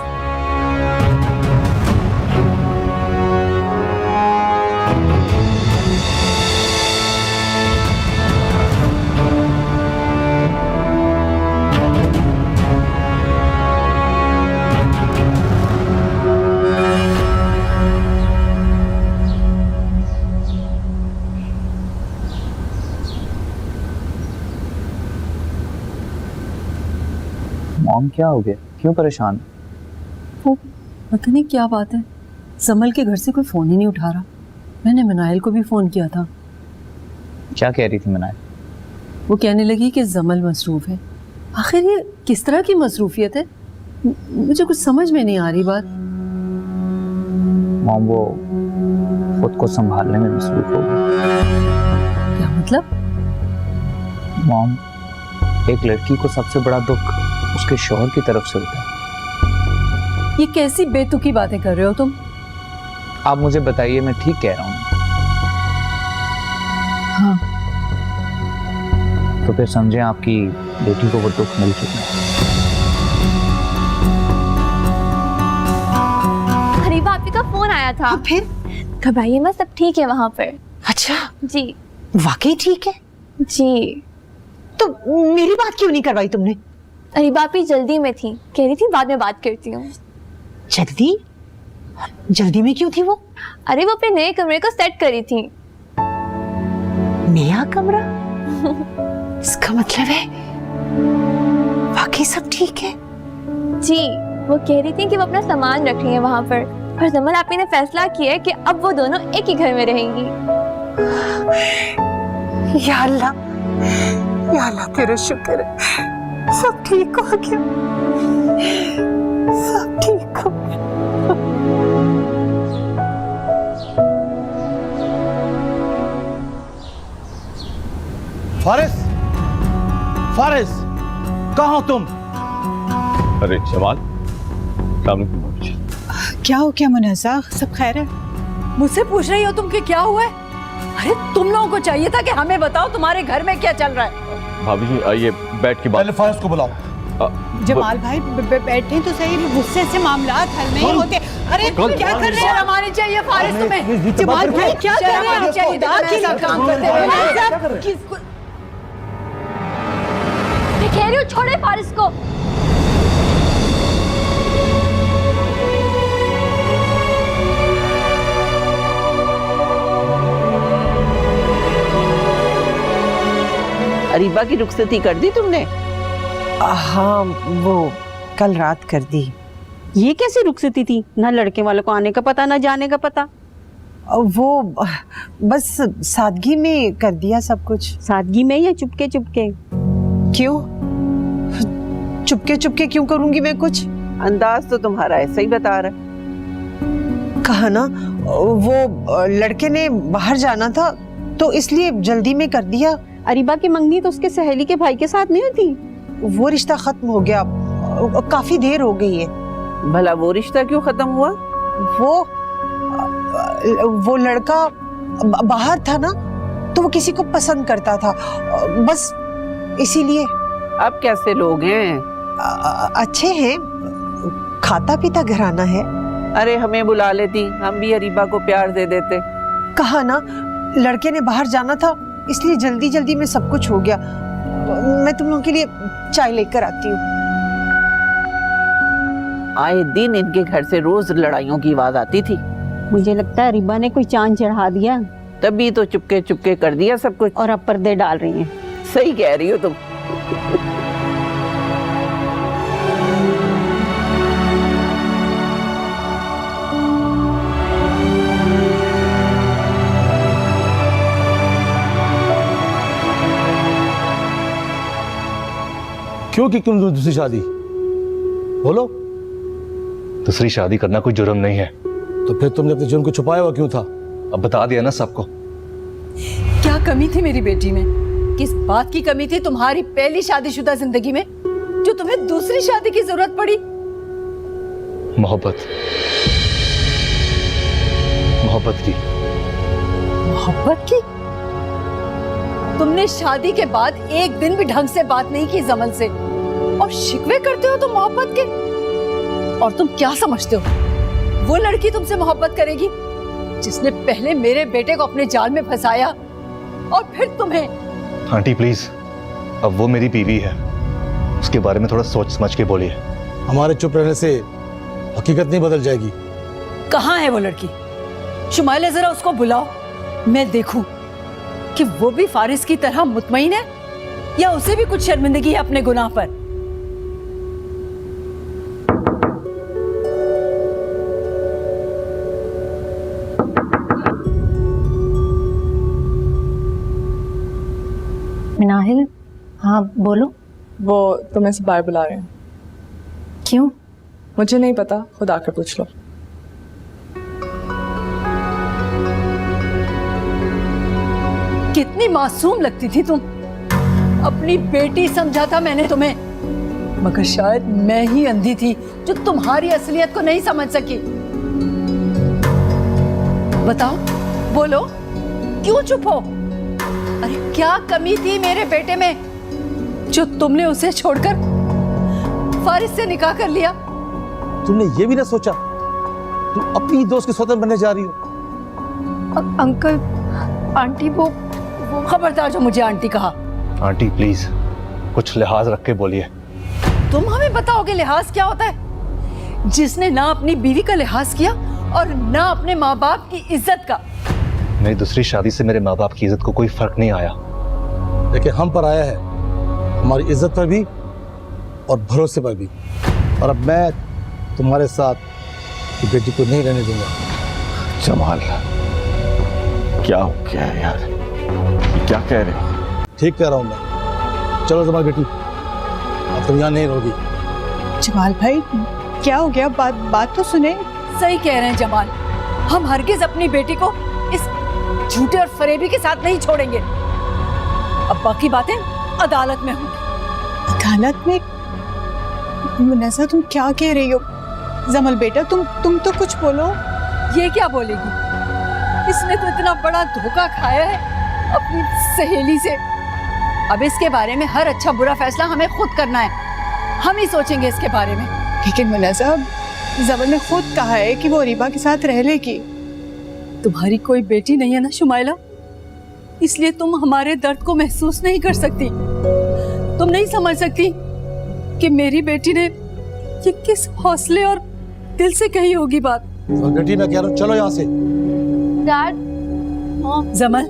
मॉम, क्या हो गया? क्यों परेशान? वो पता नहीं क्या बात है, जमल के घर से कोई फ़ोन ही नहीं उठा रहा। मैंने मनाइल को भी फ़ोन किया था। क्या कह रही थी मनाइल? वो कहने लगी कि जमल मसरूफ़ है। आखिर ये किस तरह की मसरूफियत है? मुझे कुछ समझ में नहीं आ रही बात। मॉम, वो खुद को संभालने में मसरूफ हो गई। क्या मतलब? मॉम, एक लड़की को सबसे बड़ा दुख उसके शौहर की तरफ से होता है। ये कैसी बेतुकी बातें कर रहे हो तुम? आप मुझे बताइए, मैं ठीक कह रहा हूँ? हाँ। तो फिर समझे आपकी बेटी को वो दुख मिल चुका है। हरीबा, आपी का फोन आया था। फिर घबराइए मत, सब ठीक है वहाँ पर। अच्छा, जी वाकई ठीक है? जी। तो मेरी बात क्यों नहीं करवाई तुमने? हरीबा, आपी जल्दी में थी, कह रही थी बाद में बात करती हूँ। जल्दी? जल्दी में क्यों थी वो? अरे वो अपने नए कमरे को सेट करी थी। नया कमरा? इसका मतलब है वाकई सब ठीक है? जी, वो कह रही थी कि वो अपना सामान रख रही है वहाँ पर जमल आपी ने फैसला किया है कि अब वो दोनों एक ही घर में रहेंगी। या अल्लाह तेरा शुक्र है, सब ठीक हो गया, सब ठीक हो गया। फारिस, कहाँ हो तुम? अरे जमाल, क्या हो गया मुनज़्ज़ा? सब खैर है? मुझसे पूछ रही हो तुम कि क्या हुआ है? अरे तुम लोगों को चाहिए था कि हमें बताओ तुम्हारे घर में क्या चल रहा है। भाभी जी आइए बैठ के बात। पहले फारिस को बुलाओ। जमाल भाई बैठे तो सही, गुस्से से मामलात हल नहीं होते। अरे क्या कर रहे हैं? शर्माने चाहिए फारिस तुम्हें। जमाल भाई क्या कर रहे हैं? चाहिए खुदा की काम करते हुए। मैं कह रही हूँ छोड़े फारिस को। अरीबा की रुखसती कर दी तुमने? हाँ, वो कल रात कर दी। ये कैसी रुखसती थी? ना लड़के वालों को आने का पता ना जाने का पता। वो बस सादगी में कर दिया सब कुछ। सादगी में या चुपके चुपके? क्यों चुपके चुपके क्यों करूंगी मैं कुछ? अंदाज तो तुम्हारा ऐसा ही बता रहा। कहा ना, वो लड़के ने बाहर जाना था तो इसलिए जल्दी में कर दिया। अरीबा की मंगनी तो उसके सहेली के भाई के साथ नहीं होती? वो रिश्ता खत्म हो गया, काफी देर हो गई है। भला वो रिश्ता क्यों खत्म हुआ? वो लड़का बाहर था ना, तो वो किसी को पसंद करता था, बस इसीलिए। अब कैसे लोग हैं? अच्छे हैं, खाता पीता घराना है। अरे हमें बुला लेती, हम भी अरीबा को प्यार दे देते। कहा ना, लड़के ने बाहर जाना था इसलिए जल्दी जल्दी में सब कुछ हो गया। मैं तुम लोगों के लिए चाय लेकर आती हूँ। आए दिन इनके घर से रोज लड़ाइयों की आवाज आती थी। मुझे लगता है अरीबा ने कोई चांद चढ़ा दिया, तभी तो चुपके चुपके कर दिया सब कुछ। और अब पर्दे डाल रही हैं। सही कह रही हो तुम। क्यों की क्यों दूसरी शादी? बोलो। दूसरी शादी करना कोई जुर्म नहीं है। तो फिर तुमने अपने जुर्म को छुपाया हुआ क्यों था? अब बता दिया ना सबको। क्या कमी थी मेरी बेटी में? किस बात की कमी थी तुम्हारी पहली शादीशुदा जिंदगी में जो तुम्हें दूसरी शादी की जरूरत पड़ी? मोहब्बत। मोहब्बत की। मोहब्बत की? तुमने शादी के बाद एक दिन भी ढंग से बात नहीं की जमल से, और शिकवे करते हो तुम मोहब्बत के। और तुम क्या समझते हो वो लड़की तुमसे मोहब्बत करेगी जिसने पहले मेरे बेटे को अपने जाल में फंसाया और फिर तुम्हें? आंटी प्लीज, अब वो मेरी बीवी है, उसके बारे में थोड़ा सोच समझ के बोलिए। हमारे चुप रहने से हकीकत नहीं बदल जाएगी। कहाँ है वो लड़की? शुमाइला, जरा उसको बुलाओ, मैं देखूं कि वो भी फारिस की तरह मुतमईन है या उसे भी कुछ शर्मिंदगी है अपने गुनाह पर। मिनाहिल, हाँ बोलो। वो तुम्हें से बाहर बुला रहे हैं। क्यों? मुझे नहीं पता, खुद आकर पूछ लो। कितनी मासूम लगती थी तुम, अपनी बेटी समझा था मैंने तुम्हें, मगर शायद मैं ही अंधी थी जो तुम्हारी असलियत को नहीं समझ सकी। बताओ, बोलो, क्यों चुप हो? अरे क्या कमी थी मेरे बेटे में जो तुमने उसे छोड़कर फारिस से निकाह कर लिया? तुमने ये भी ना सोचा तुम अपनी दोस्त की स्वतंत्र बनने जा रही हो? अंकल, आंटी वो खबरदार जो मुझे आंटी कहा। आंटी प्लीज कुछ लिहाज रख के बोलिए। तुम हमें बताओगे लिहाज क्या होता है? जिसने ना अपनी बीवी का लिहाज किया और ना अपने माँ बाप की इज्जत का। मेरी दूसरी शादी से मेरे माँ बाप की इज्जत को कोई फर्क नहीं आया, लेकिन हम पर आया है, हमारी इज्जत पर भी और भरोसे पर भी। और अब मैं तुम्हारे साथ बेटी को नहीं रहने दूंगा। जमाल, क्या हो गया है यार? क्या कह रहे हो? ठीक कह रहा हूँ मैं। चलो जमाल बेटी, अब तुम यहाँ नहीं रहोगी। जमाल भाई क्या हो गया? बात तो सुने। सही कह रहे हैं जमाल, हम हरगिज अपनी बेटी को इस झूठे और फरेबी के साथ नहीं छोड़ेंगे। अब बाकी बातें अदालत में होंगी। अदालत में? मुन्नसा, तुम क्या कह रही हो? जमल बेटा, तुम तो कुछ बोलो। ये क्या बोलेगी? इसने तो इतना बड़ा धोखा खाया है अपनी सहेली से। अब इसके बारे में हर अच्छा बुरा फैसला हमें खुद करना है। हम ही सोचेंगे इसके बारे में। लेकिन मुन्ना साहब, जमल ने खुद कहा है कि वो अरीबा के साथ रह लेगी। तुम्हारी कोई बेटी नहीं है ना शुमाइला, इसलिए तुम हमारे दर्द को महसूस नहीं कर सकती। तुम नहीं समझ सकती कि मेरी बेटी ने ये किस हौसले और दिल से कही होगी बात। बेटी मैं कह रहा हूँ चलो यहाँ से। डैड, जमल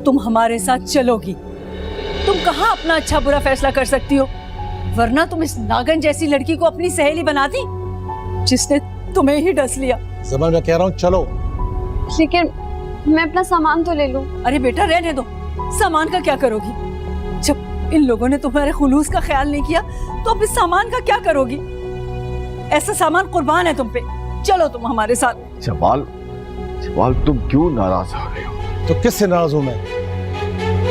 तुम हमारे साथ चलोगी। तुम कहाँ अपना अच्छा बुरा फैसला कर सकती हो, वरना तुम इस नागन जैसी लड़की को अपनी सहेली बनाती जिसने तुम्हें ही डस लिया। जमल मैं कह रहा हूँ चलो। लेकिन मैं अपना सामान तो ले लूं। अरे बेटा रहने दो, सामान का क्या करोगी? जब इन लोगों ने तुम्हारे खुलूस का ख्याल नहीं किया तो अब इस सामान का क्या करोगी? ऐसा सामान कुर्बान है तुम पे। चलो तुम हमारे साथ। जमाल, जमाल तुम क्यों नाराज हो रहे हो? तो किससे नाराज हूँ मैं?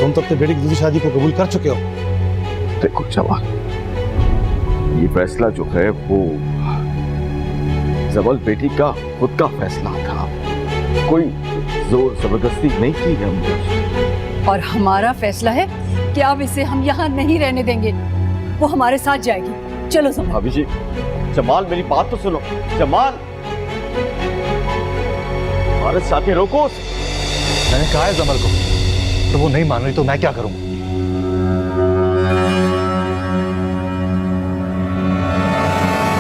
तुम तो अपने बेटी की दूसरी शादी को कबूल कर चुके हो। देखो जमाल, ये फैसला जो है वो जमल बेटी का खुद का फैसला था, कोई जोर जबरदस्ती नहीं की है हमने। और हमारा फैसला है कि अब इसे हम यहाँ नहीं रहने देंगे, वो हमारे साथ जाएगी। चलो सब। भाभी जी, जमाल मेरी बात तो सुनो। जमाल, हमारे साथ ही रोको। मैंने कहा है जमल को, तो वो नहीं मान रही तो मैं क्या करूं?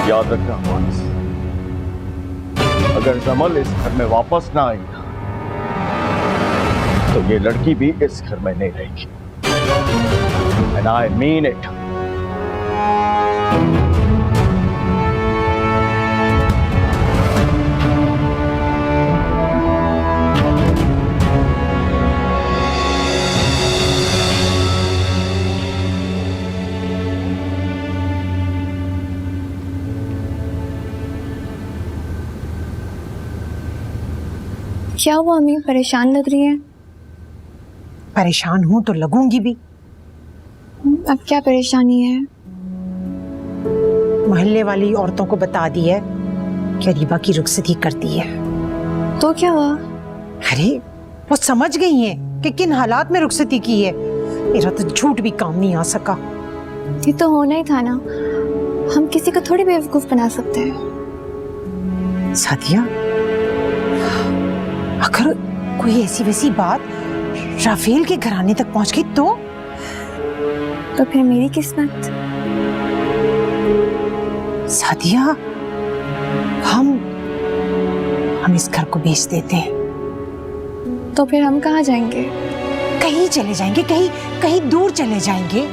याद रखना वारिस, अगर जमल इस घर में वापस ना आई ना, तो ये लड़की भी इस घर में नहीं रहेगी। And I mean it. क्या हुआ अम्मी, परेशान लग रही है? परेशान हूं तो लगूंगी भी। अब क्या परेशानी है? मोहल्ले वाली औरतों को बता दी है कि अरीबा की रुखसती कर दी है। तो क्या हुआ? अरे वो समझ गई हैं कि किन हालात में रुखसती की है। मेरा तो झूठ भी काम नहीं आ सका। ये तो होना ही था ना, हम किसी को थोड़ी बेवकूफ बना सकते हैं। सादिया, अगर कोई ऐसी वैसी बात राफेल के घराने तक पहुंच गई तो फिर मेरी किस्मत। सादिया, हम इस घर को बेच देते हैं। तो फिर हम कहाँ जाएंगे? कहीं चले जाएंगे, कहीं दूर चले जाएंगे।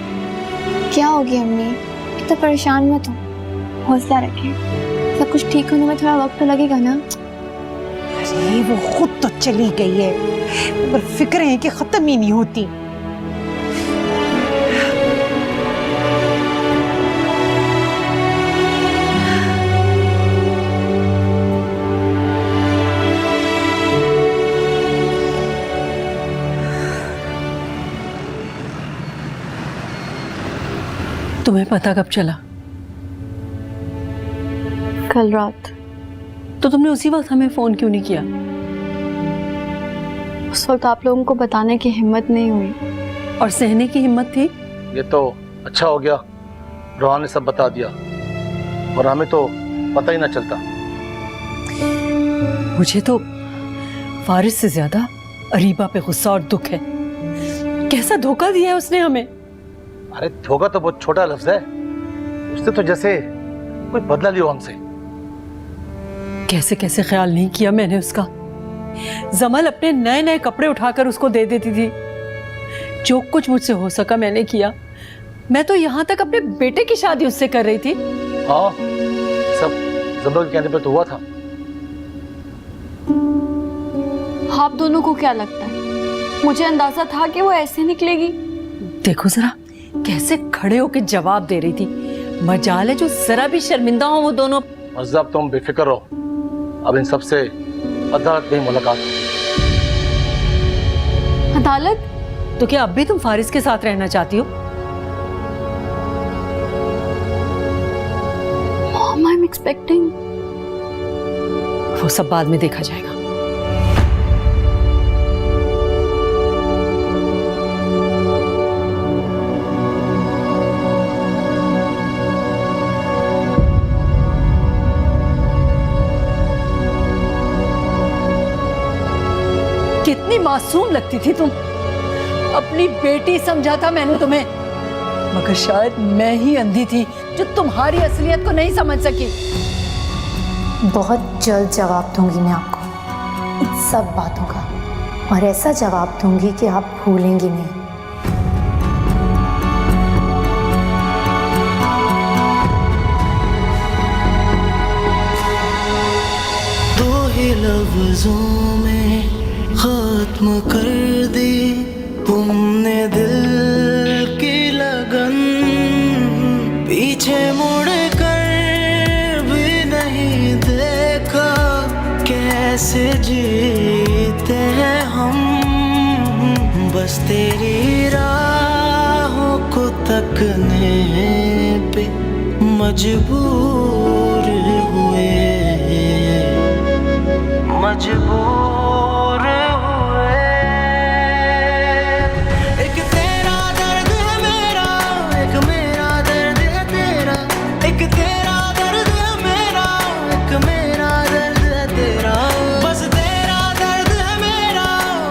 क्या होगी अम्मी, इतना परेशान मत हो, हौसला रखें। सब कुछ ठीक होने में थोड़ा वक्त तो लगेगा ना। अरे वो खुद तो चली गई है, पर फिक्र है कि खत्म ही नहीं होती। तुम्हें पता कब चला? कल रात। तो तुमने उसी वक्त हमें फोन क्यों नहीं किया? उस वक्त आप लोगों को बताने की हिम्मत नहीं हुई। और सहने की हिम्मत थी? ये तो अच्छा हो गया, रोहान ने सब बता दिया, और हमें तो पता ही ना चलता। मुझे तो फारिस से ज्यादा अरीबा पे गुस्सा और दुख है। कैसा धोखा दिया है उसने हमें। अरे धोखा तो बहुत छोटा लफ्ज है, उसने तो जैसे कोई बदला लिया हमसे। कैसे कैसे ख्याल नहीं किया मैंने उसका। जमल अपने नए नए कपड़े उठाकर उसको दे देती थी। जो कुछ मुझसे हो सका मैंने किया। मैं तो यहाँ तक अपने बेटे की शादी उससे कर रही थी। हाँ, सब जमल के कहने पे तो हुआ था। आप दोनों को क्या लगता है, मुझे अंदाजा था कि वो ऐसे निकलेगी? देखो जरा कैसे खड़े होकर जवाब दे रही थी। मजाल है जो जरा भी शर्मिंदा हो वो दोनों। मज़हब तुम बेफिक्र रहो, अब इन सबसे अदालत में मुलाकात। अदालत? तो क्या अब भी तुम फारिस के साथ रहना चाहती हो? Mom, I'm expecting. वो सब बाद में देखा जाएगा। कितनी मासूम लगती थी तुम, अपनी बेटी समझा था मैंने तुम्हें, मगर शायद मैं ही अंधी थी जो तुम्हारी असलियत को नहीं समझ सकी। बहुत जल्द जवाब दूंगी मैं आपको इन सब बातों का, और ऐसा जवाब दूंगी कि आप भूलेंगी नहीं। दो ही लफ्जों में खत्म कर दी तुमने दिल की लगन, पीछे मुड़ कर भी नहीं देखा कैसे जीते हैं हम, बस तेरी राहों को तकने पे मजबूर हुए, मजबूर हुए। एक तेरा दर्द है मेरा, एक मेरा दर्द है तेरा, एक तेरा दर्द है मेरा, एक मेरा दर्द है तेरा, बस तेरा दर्द है मेरा,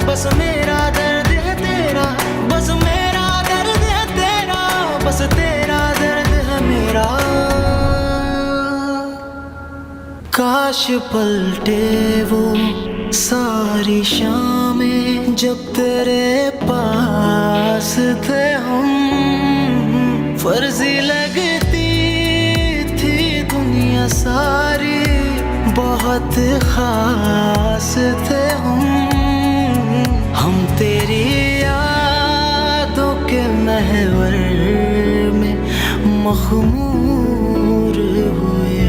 बस मेरा दर्द है तेरा, बस मेरा दर्द है तेरा, बस तेरा दर्द है मेरा। काश पलटे वो सारी शामें जब तेरे पास थे हम, फर्जी लगती थी दुनिया सारी, बहुत खास थे हम तेरी यादों के महवर में मखमूर हुए।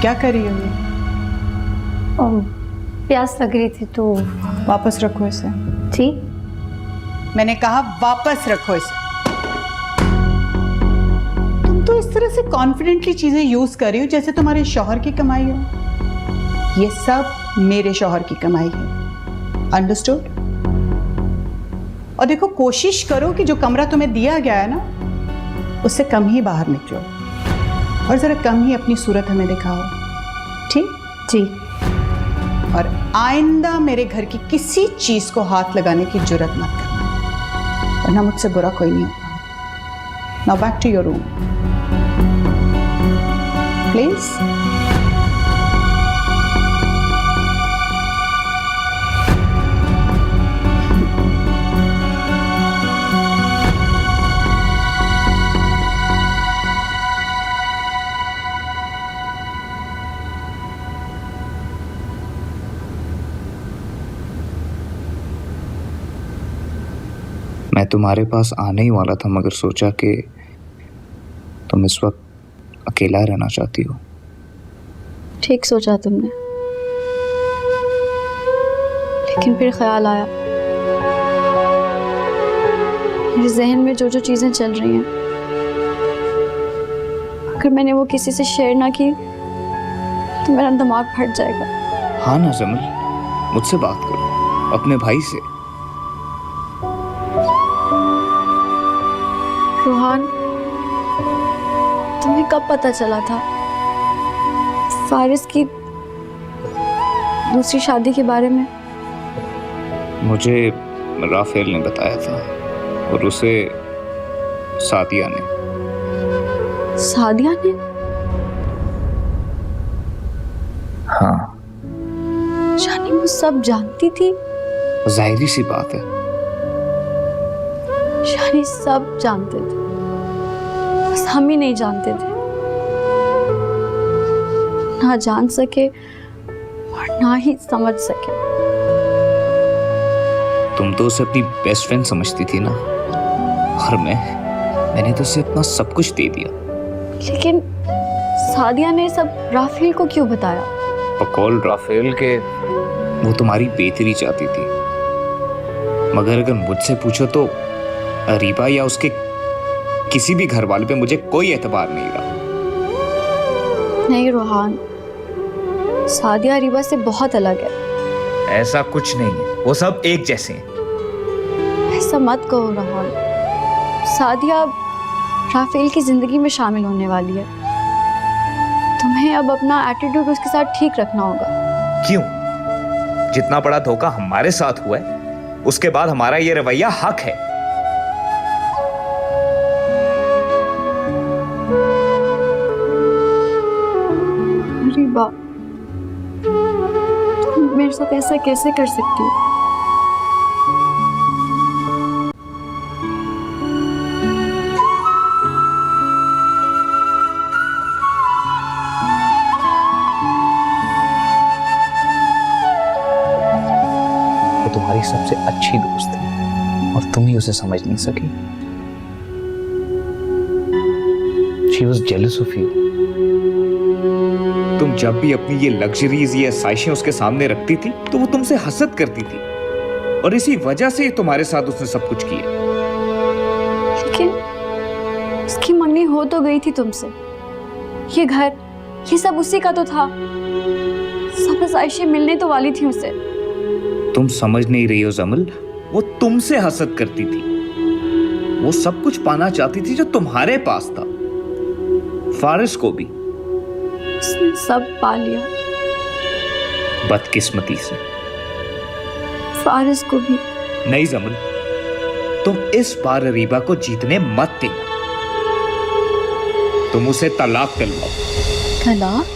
क्या कर रही हो ये? प्यास लग रही थी तो। वापस रखो इसे। ठीक, मैंने कहा वापस रखो इसे। तुम तो इस तरह से कॉन्फिडेंटली चीजें यूज कर रही हो जैसे तुम्हारे शौहर की कमाई हो। ये सब मेरे शौहर की कमाई है, अंडरस्टूड? और देखो, कोशिश करो कि जो कमरा तुम्हें दिया गया है ना, उससे कम ही बाहर निकलो और जरा कम ही अपनी सूरत हमें दिखाओ, ठीक? जी। और आइंदा मेरे घर की किसी चीज को हाथ लगाने की जुर्रत मत करना, वरना मुझसे बुरा कोई नहीं होगा। Now back to your room please. मैं तुम्हारे पास आने ही वाला था, मगर सोचा कि तुम इस वक्त अकेला रहना चाहती हो। ठीक सोचा तुमने, लेकिन फिर ख्याल आया मेरे जहन में जो जो चीज़ें चल रही हैं, अगर मैंने वो किसी से शेयर ना की तो मेरा दिमाग फट जाएगा। हाँ ना जमल, मुझसे बात करो, अपने भाई से। रोहान, तुम्हें कब पता चला था फारिस की दूसरी शादी के बारे में? मुझे राफेल ने बताया था और उसे सादिया ने। सादिया ने? हाँ। जानी वो सब जानती थी? जाहिर सी बात है, यानी सब जानते थे, बस हम ही नहीं जानते थे। ना जान सके और ना ही समझ सके। तुम तो उसे अपनी बेस्ट फ्रेंड समझती थी ना, और मैंने तो उसे अपना सब कुछ दे दिया। लेकिन सादिया ने सब राफेल को क्यों बताया? बकौल राफेल के वो तुम्हारी बेहतरी चाहती थी, मगर अगर मुझसे पूछो तो अरीबा या उसके किसी भी घर वाले पे मुझे कोई एतबार नहीं रहा। नहीं रोहान, सादिया अरीबा से बहुत अलग है। ऐसा कुछ नहीं है, वो सब एक जैसे हैं। मैं ऐसा मत कहो राहुल। सादिया राफेल की जिंदगी में शामिल होने वाली है। तुम्हें अब अपना एटीट्यूड उसके साथ ठीक रखना होगा। क्यों? जितना बड़ा धोखा हमारे साथ हुआ है, उसके बाद हमारा ये रवैया हक है। अरीबा, तुम मेरे साथ ऐसा कैसे कर सकती हो? वो तुम्हारी सबसे अच्छी दोस्त है और तुम ही उसे समझ नहीं सकी। She was jealous of you. तुम जब भी अपनी ये लग्जरीज, ये आसाइशें उसके सामने रखती थी तो वो तुमसे हसद करती थी, और इसी वजह से तुम्हारे साथ उसने सब कुछ किया। लेकिन उसकी मंगनी हो तो गई थी तुमसे। ये घर, ये सब उसी का तो था। सब आसाइशें मिलने तो वाली थी उसे। तुम समझ नहीं रही हो जमल, वो तुमसे हसद करती थी। वो सब कुछ पाना चाहती थी जो तुम्हारे पास था। फारिस को भी उसने सब पा लिया। बदकिस्मती से। फारिस को भी। नहीं जमल, तुम इस बार अरीबा को जीतने मत देना। तुम उसे तलाक दिलवाओ। तलाक?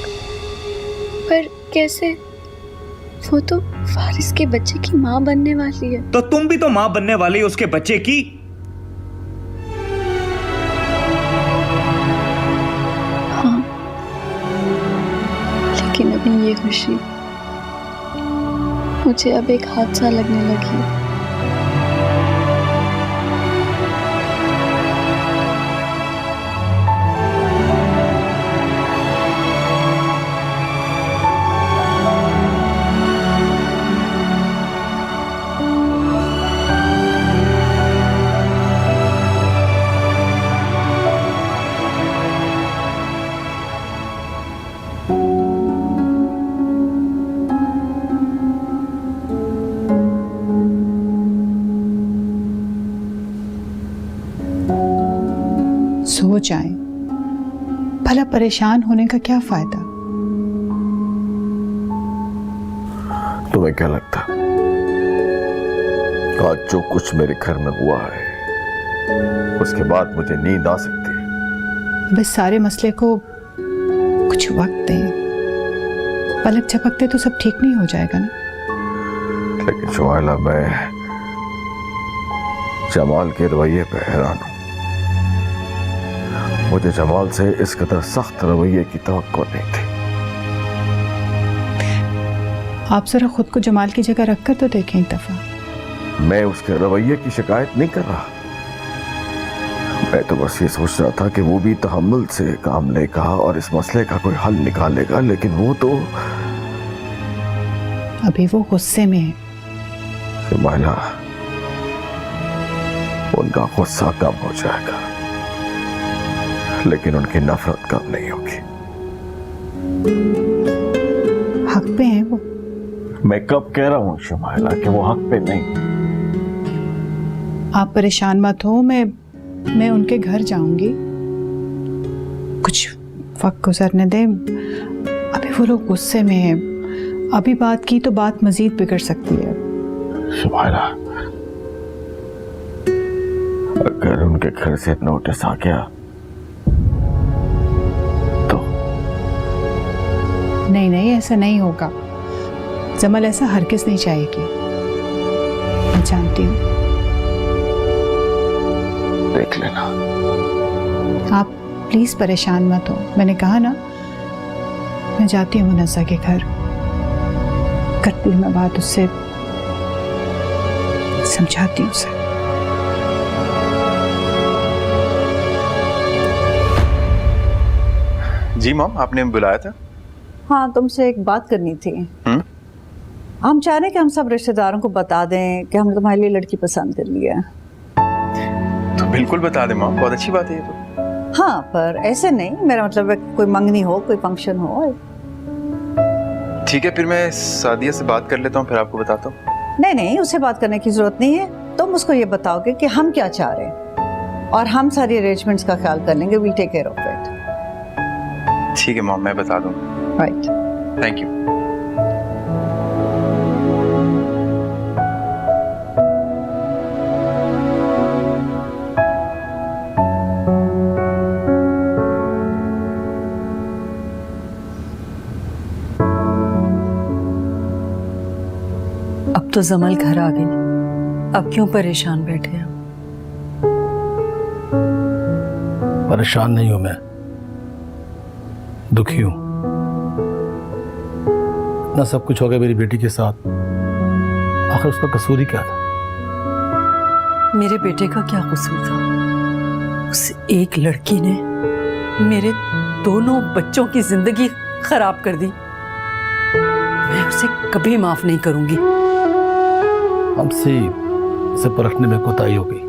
पर कैसे? वो तो फारिस के बच्चे की माँ बनने वाली है। तो तुम भी तो माँ बनने वाली हो उसके बच्चे की। हाँ, लेकिन अभी ये खुशी मुझे अब एक हादसा लगने लगी। सो जाएं, भला परेशान होने का क्या फायदा? तुम्हें क्या लगता आज जो कुछ मेरे घर में हुआ है उसके बाद मुझे नींद आ सकती है? बस सारे मसले को कुछ वक्त दें, पलक झपकते तो सब ठीक नहीं हो जाएगा ना। लेकिन शुआइला, मैं जमाल के रवैये पे हैरान हूं। मुझे जमाल से इस कदर सख्त रवैये की तवक्को नहीं थी। आप जरा खुद को जमाल की जगह रखकर तो देखें एक दफा। मैं उसके रवैये की शिकायत नहीं कर रहा। मैं तो बस ये सोच रहा था कि वो भी तहम्मुल से काम लेगा और इस मसले का कोई हल निकालेगा, लेकिन वो तो अभी वो गुस्से में है। शुमाइला, उनका गुस्सा कम हो जाएगा लेकिन उनकी नफरत कम नहीं होगी। हक पे हैं वो। मैं कब कह रहा हूं शुमाइला कि वो हक पे नहीं। आप परेशान मत हो, मैं उनके घर जाऊंगी। कुछ वक्त गुजरने दें। अभी वो लोग गुस्से में हैं। अभी बात की तो बात मजीद बिगड़ सकती है। शुमाइला, अगर उनके घर से नोटिस आ गया नहीं, ऐसा नहीं होगा। जमल ऐसा हरगिज़ नहीं चाहेगी। मैं जानती हूँ। देख लेना। आप प्लीज परेशान मत हो। मैंने कहा ना, मैं जाती हूँ मुनस्सा के घर, करती हूँ मैं बात उससे, समझाती हूँ उसे। जी मॉम, आपने बुलाया था? हाँ, तुमसे एक बात करनी थी। हम चाह रहे हैं कि हम सब रिश्तेदारों को बता दें कि हम तुम्हारे लिए लड़की पसंद कर लिया है। तो बिल्कुल बता दें मॉम, बहुत अच्छी बात है ये तो। हाँ, पर ऐसे नहीं, मेरा मतलब है कोई मंगनी हो, कोई फंक्शन हो। ठीक है, फिर मैं सादिया से बात कर लेता हूँ, फिर आपको बताता हूँ। नहीं, उसे बात करने की जरूरत नहीं है। तुम उसको ये बताओगे कि हम क्या चाह रहे हैं और हम सारी अरेंजमेंट्स का ख्याल कर लेंगे। We take care of it. ठीक है मॉम, मैं बता दूंगा। Right, thank you. अब तो जमल घर आ गई, अब क्यों परेशान बैठे हैं? परेशान नहीं हूं मैं, दुखी हूं। इतना सब कुछ हो गया मेरी बेटी के साथ, आखिर उसका कसूर ही क्या था? मेरे बेटे का क्या कसूर था? उस एक लड़की ने मेरे दोनों बच्चों की जिंदगी खराब कर दी। मैं उसे कभी माफ नहीं करूंगी। हमसे इसे परखने में कोताही हो गई।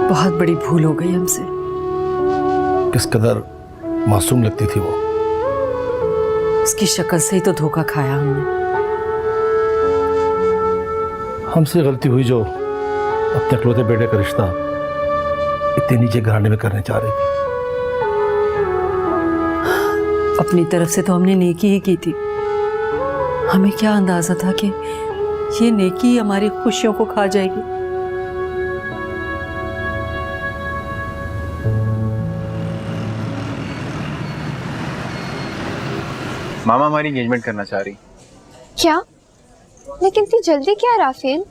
बहुत बड़ी भूल हो गई हमसे। किस कदर मासूम लगती थी वो। उसकी शक्ल से ही तो धोखा खाया हमने। हमसे गलती हुई जो अपने इकलौते बेटे का रिश्ता इतने नीचे घराने में करने चाह रही थी। अपनी तरफ से तो हमने नेकी ही की थी। हमें क्या अंदाजा था कि ये नेकी हमारी खुशियों को खा जाएगी। मामा हमारी एंगेजमेंट करना चाह रही। क्या? लेकिन इतनी जल्दी क्या राफेल?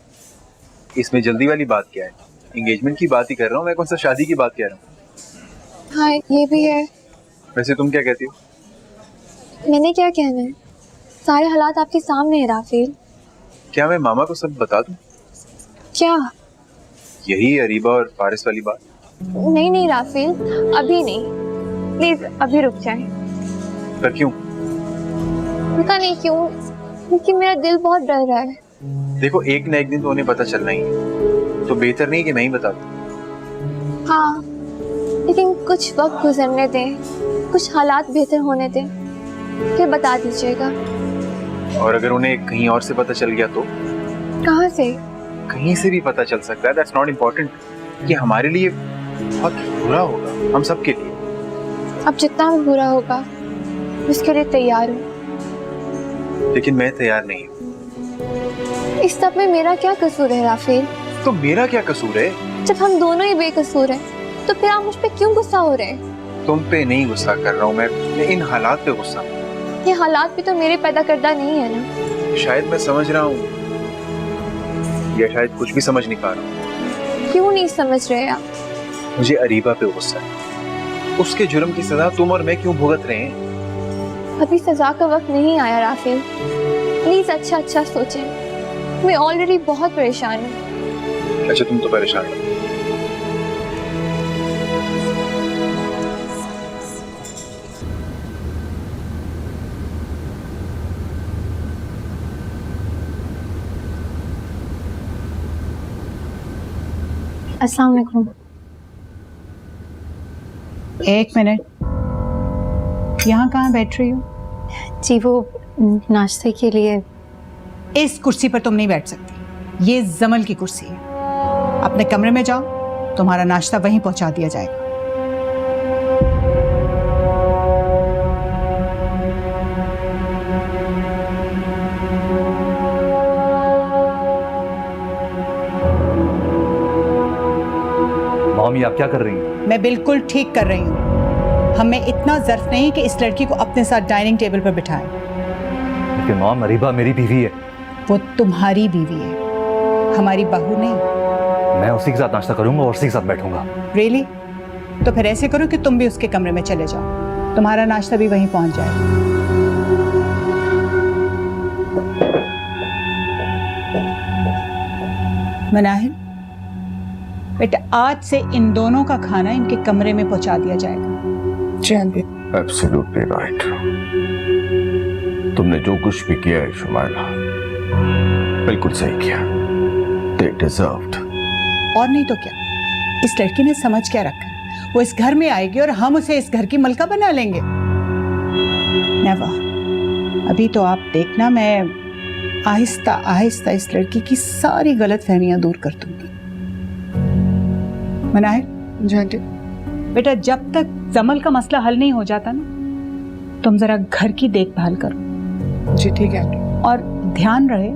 इसमें जल्दी वाली बात क्या है? एंगेजमेंट की बात ही कर रहा हूँ मैं, कौन सा शादी की बात कह रहा हूँ। हाँ ये भी है। वैसे तुम क्या कहती हो? मैंने क्या कहना है, सारे हालात आपके सामने है राफेल। क्या मैं मामा को सब बता दूं? क्या? यही अरीबा और फारिस वाली बात। नहीं नहीं राफेल, अभी नहीं, प्लीज अभी रुक जाए। पर क्यों? पता नहीं क्यों, लेकिन मेरा दिल बहुत डर रहा है। देखो एक ना एक दिन तो उन्हें पता चलना ही है, तो बेहतर नहीं कि मैं ही बता दूं। हाँ, लेकिन कुछ वक्त गुजरने दें, कुछ हालात बेहतर होने दें, फिर बता दीजिएगा। और अगर उन्हें कहीं और से पता चल गया तो? कहाँ से? कहीं से भी पता चल सकता है, दैट्स नॉट इम्पोर्टेंट। ये हमारे लिए बहुत बुरा होगा, हम सब के लिए। अब जितना भी बुरा होगा उसके लिए तैयार हूँ। लेकिन मैं तैयार नहीं हूँ। इस सब में मेरा क्या कसूर है राफेल? तो मेरा क्या कसूर है? जब हम दोनों ही बेकसूर हैं, तो फिर आप मुझ पे क्यों गुस्सा हो रहे हैं? तुम पे नहीं गुस्सा कर रहा हूँ मैं इन हालात पे गुस्सा हूँ। ये हालात भी तो मेरे पैदा करदा नहीं है ना। शायद मैं समझ रहा हूँ, या शायद कुछ भी समझ नहीं पा रहा हूँ। क्यों नहीं समझ रहे आप? मुझे अरीबा पे गुस्सा है। उसके जुर्म की सजा तुम और मैं क्यों भुगत रहे हैं? अभी सजा का वक्त नहीं आया राफेल, प्लीज अच्छा सोचें। मैं ऑलरेडी बहुत परेशान हूँ। अच्छा तुम तो परेशान हो। अस्सलाम वालेकुम। एक मिनट, यहाँ कहाँ बैठ रही हो? जी वो नाश्ते के लिए। इस कुर्सी पर तुम नहीं बैठ सकती, ये जमल की कुर्सी है। अपने कमरे में जाओ, तुम्हारा नाश्ता वहीं पहुंचा दिया जाएगा। मॉमी आप क्या कर रही हैं? मैं बिल्कुल ठीक कर रही हूँ। हमें इतना ज़र्फ नहीं कि इस लड़की को अपने साथ डाइनिंग टेबल पर बिठाएं। लेकिन मॉम अरीबा मेरी बीवी है। वो तुम्हारी बीवी है, हमारी बहू नहीं। मैं उसी के साथ नाश्ता करूंगा और उसी के साथ बैठूंगा। रियली? तो फिर ऐसे करो कि तुम भी उसके कमरे में चले जाओ, तुम्हारा नाश्ता भी वहीं पहुंच जाएगा। मनाहिल बेटा, आज से इन दोनों का खाना इनके कमरे में पहुंचा दिया जाएगा। जी आंटी। Absolutely right. तुमने जो कुछ भी किया है शुमाइला, बिल्कुल सही किया। They deserved। और नहीं तो क्या, इस लड़की ने समझ क्या रखा है? वो इस घर में आएगी और हम उसे इस घर की मलका बना लेंगे। नेवर। अभी तो आप देखना, मैं आहिस्ता आहिस्ता इस लड़की की सारी गलत फहमियां दूर कर दूंगी। मना है? जी आंटी। बेटा जब तक जमल का मसला हल नहीं हो जाता ना, तुम जरा घर की देखभाल करो। जी ठीक है आंटी। और ध्यान रहे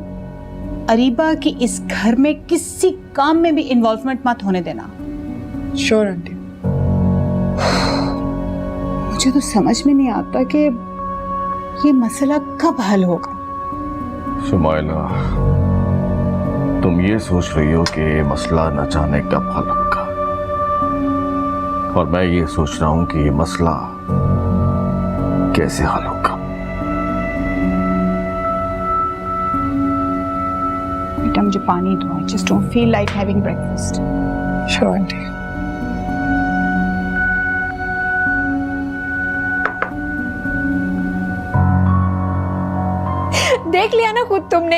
अरीबा की इस घर में किसी काम में भी इन्वॉल्वमेंट मत होने देना। Sure aunty. मुझे तो समझ में नहीं आता कि ये मसला कब हल होगा। सुमाइला, तुम ये सोच रही हो कि ये मसला न जाने कब हल होगा, और मैं ये सोच रहा हूं कि ये मसला कैसे हल होगा। बेटा मुझे पानी दो, I just don't feel like having breakfast. Sure aunty. देख लिया ना खुद तुमने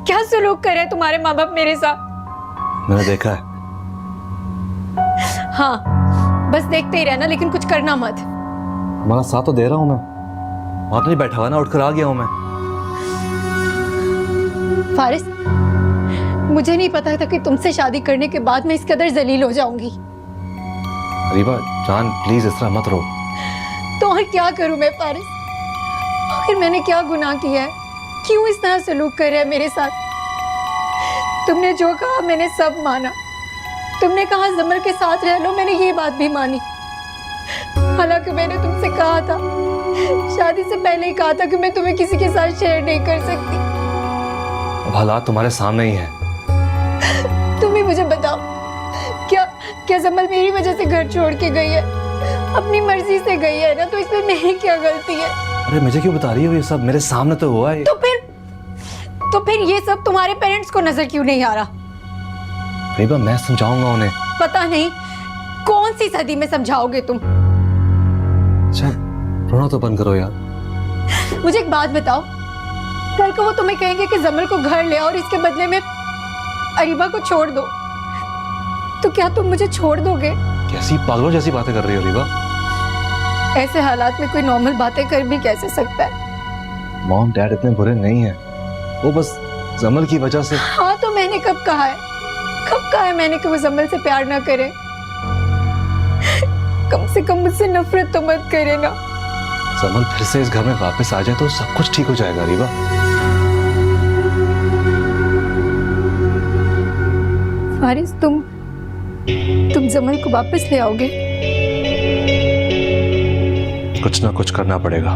क्या सलूक करे तुम्हारे माँ बाप मेरे साथ। मैंने देखा है। हाँ बस देखते ही रहना, लेकिन कुछ करना मत। हमारा साथ तो दे रहा हूं मैं, वहां तो नहीं बैठा हुआ ना, उठकर आ गया हूं मैं। फारिस, मुझे नहीं पता था कि तुमसे शादी करने के बाद मैं इस कदर जलील हो जाऊंगी। अरीबा जान प्लीज इस तरह मत रो। तो और क्या करूं मैं फारिस? आखिर मैंने क्या गुनाह किया है? क्यों इस तरह सलूक कर रहे हैं मेरे साथ? तुमने जो कहा मैंने सब माना। तुमने कहा जमल के साथ रह लो, मैंने ये बात भी मानी। हालांकि मैंने तुमसे कहा था, शादी से पहले ही कहा था कि मैं तुम्हें किसी के साथ शेयर नहीं कर सकती। अब हालात तुम्हारे सामने ही हैं। तुम ही मुझे बताओ, क्या जमल मेरी वजह से घर छोड़ के गई है? अपनी मर्जी से गई है ना, तो इसमें मेरी क्या गलती है? अरे मुझे क्यों बता रही हो ये सब? मेरे सामने तो हुआ है। तो फिर ये सब तुम्हारे पेरेंट्स को नजर क्यों नहीं आ रहा? अरीबा मैं समझाऊंगा उन्हें। पता नहीं कौन सी सदी में समझाओगे तुम। अच्छा रोना तो बंद करो यार। मुझे एक बात बताओ, कल को वो तुम्हें कहेंगे कि जमल को घर ले और इसके बदले में अरीबा को छोड़ दो, तो क्या तुम मुझे छोड़ दोगे? कैसी पागलों जैसी बातें कर रही हो अरीबा? ऐसे हालात में कोई नॉर्मल बातें कर भी कैसे सकता है? मॉम डैड इतने बुरे नहीं हैं, वो बस जमल की वजह से। हाँ तो मैंने कब कहा है मैंने कि वो जमल से प्यार ना करे? कम से कम मुझसे नफरत तो मत करे ना। जमल फिर से इस घर में वापस आ जाए तो सब कुछ ठीक हो जाएगा अरीबा। फारिस, तुम जमल को वापस ले आओगे? कुछ ना कुछ करना पड़ेगा।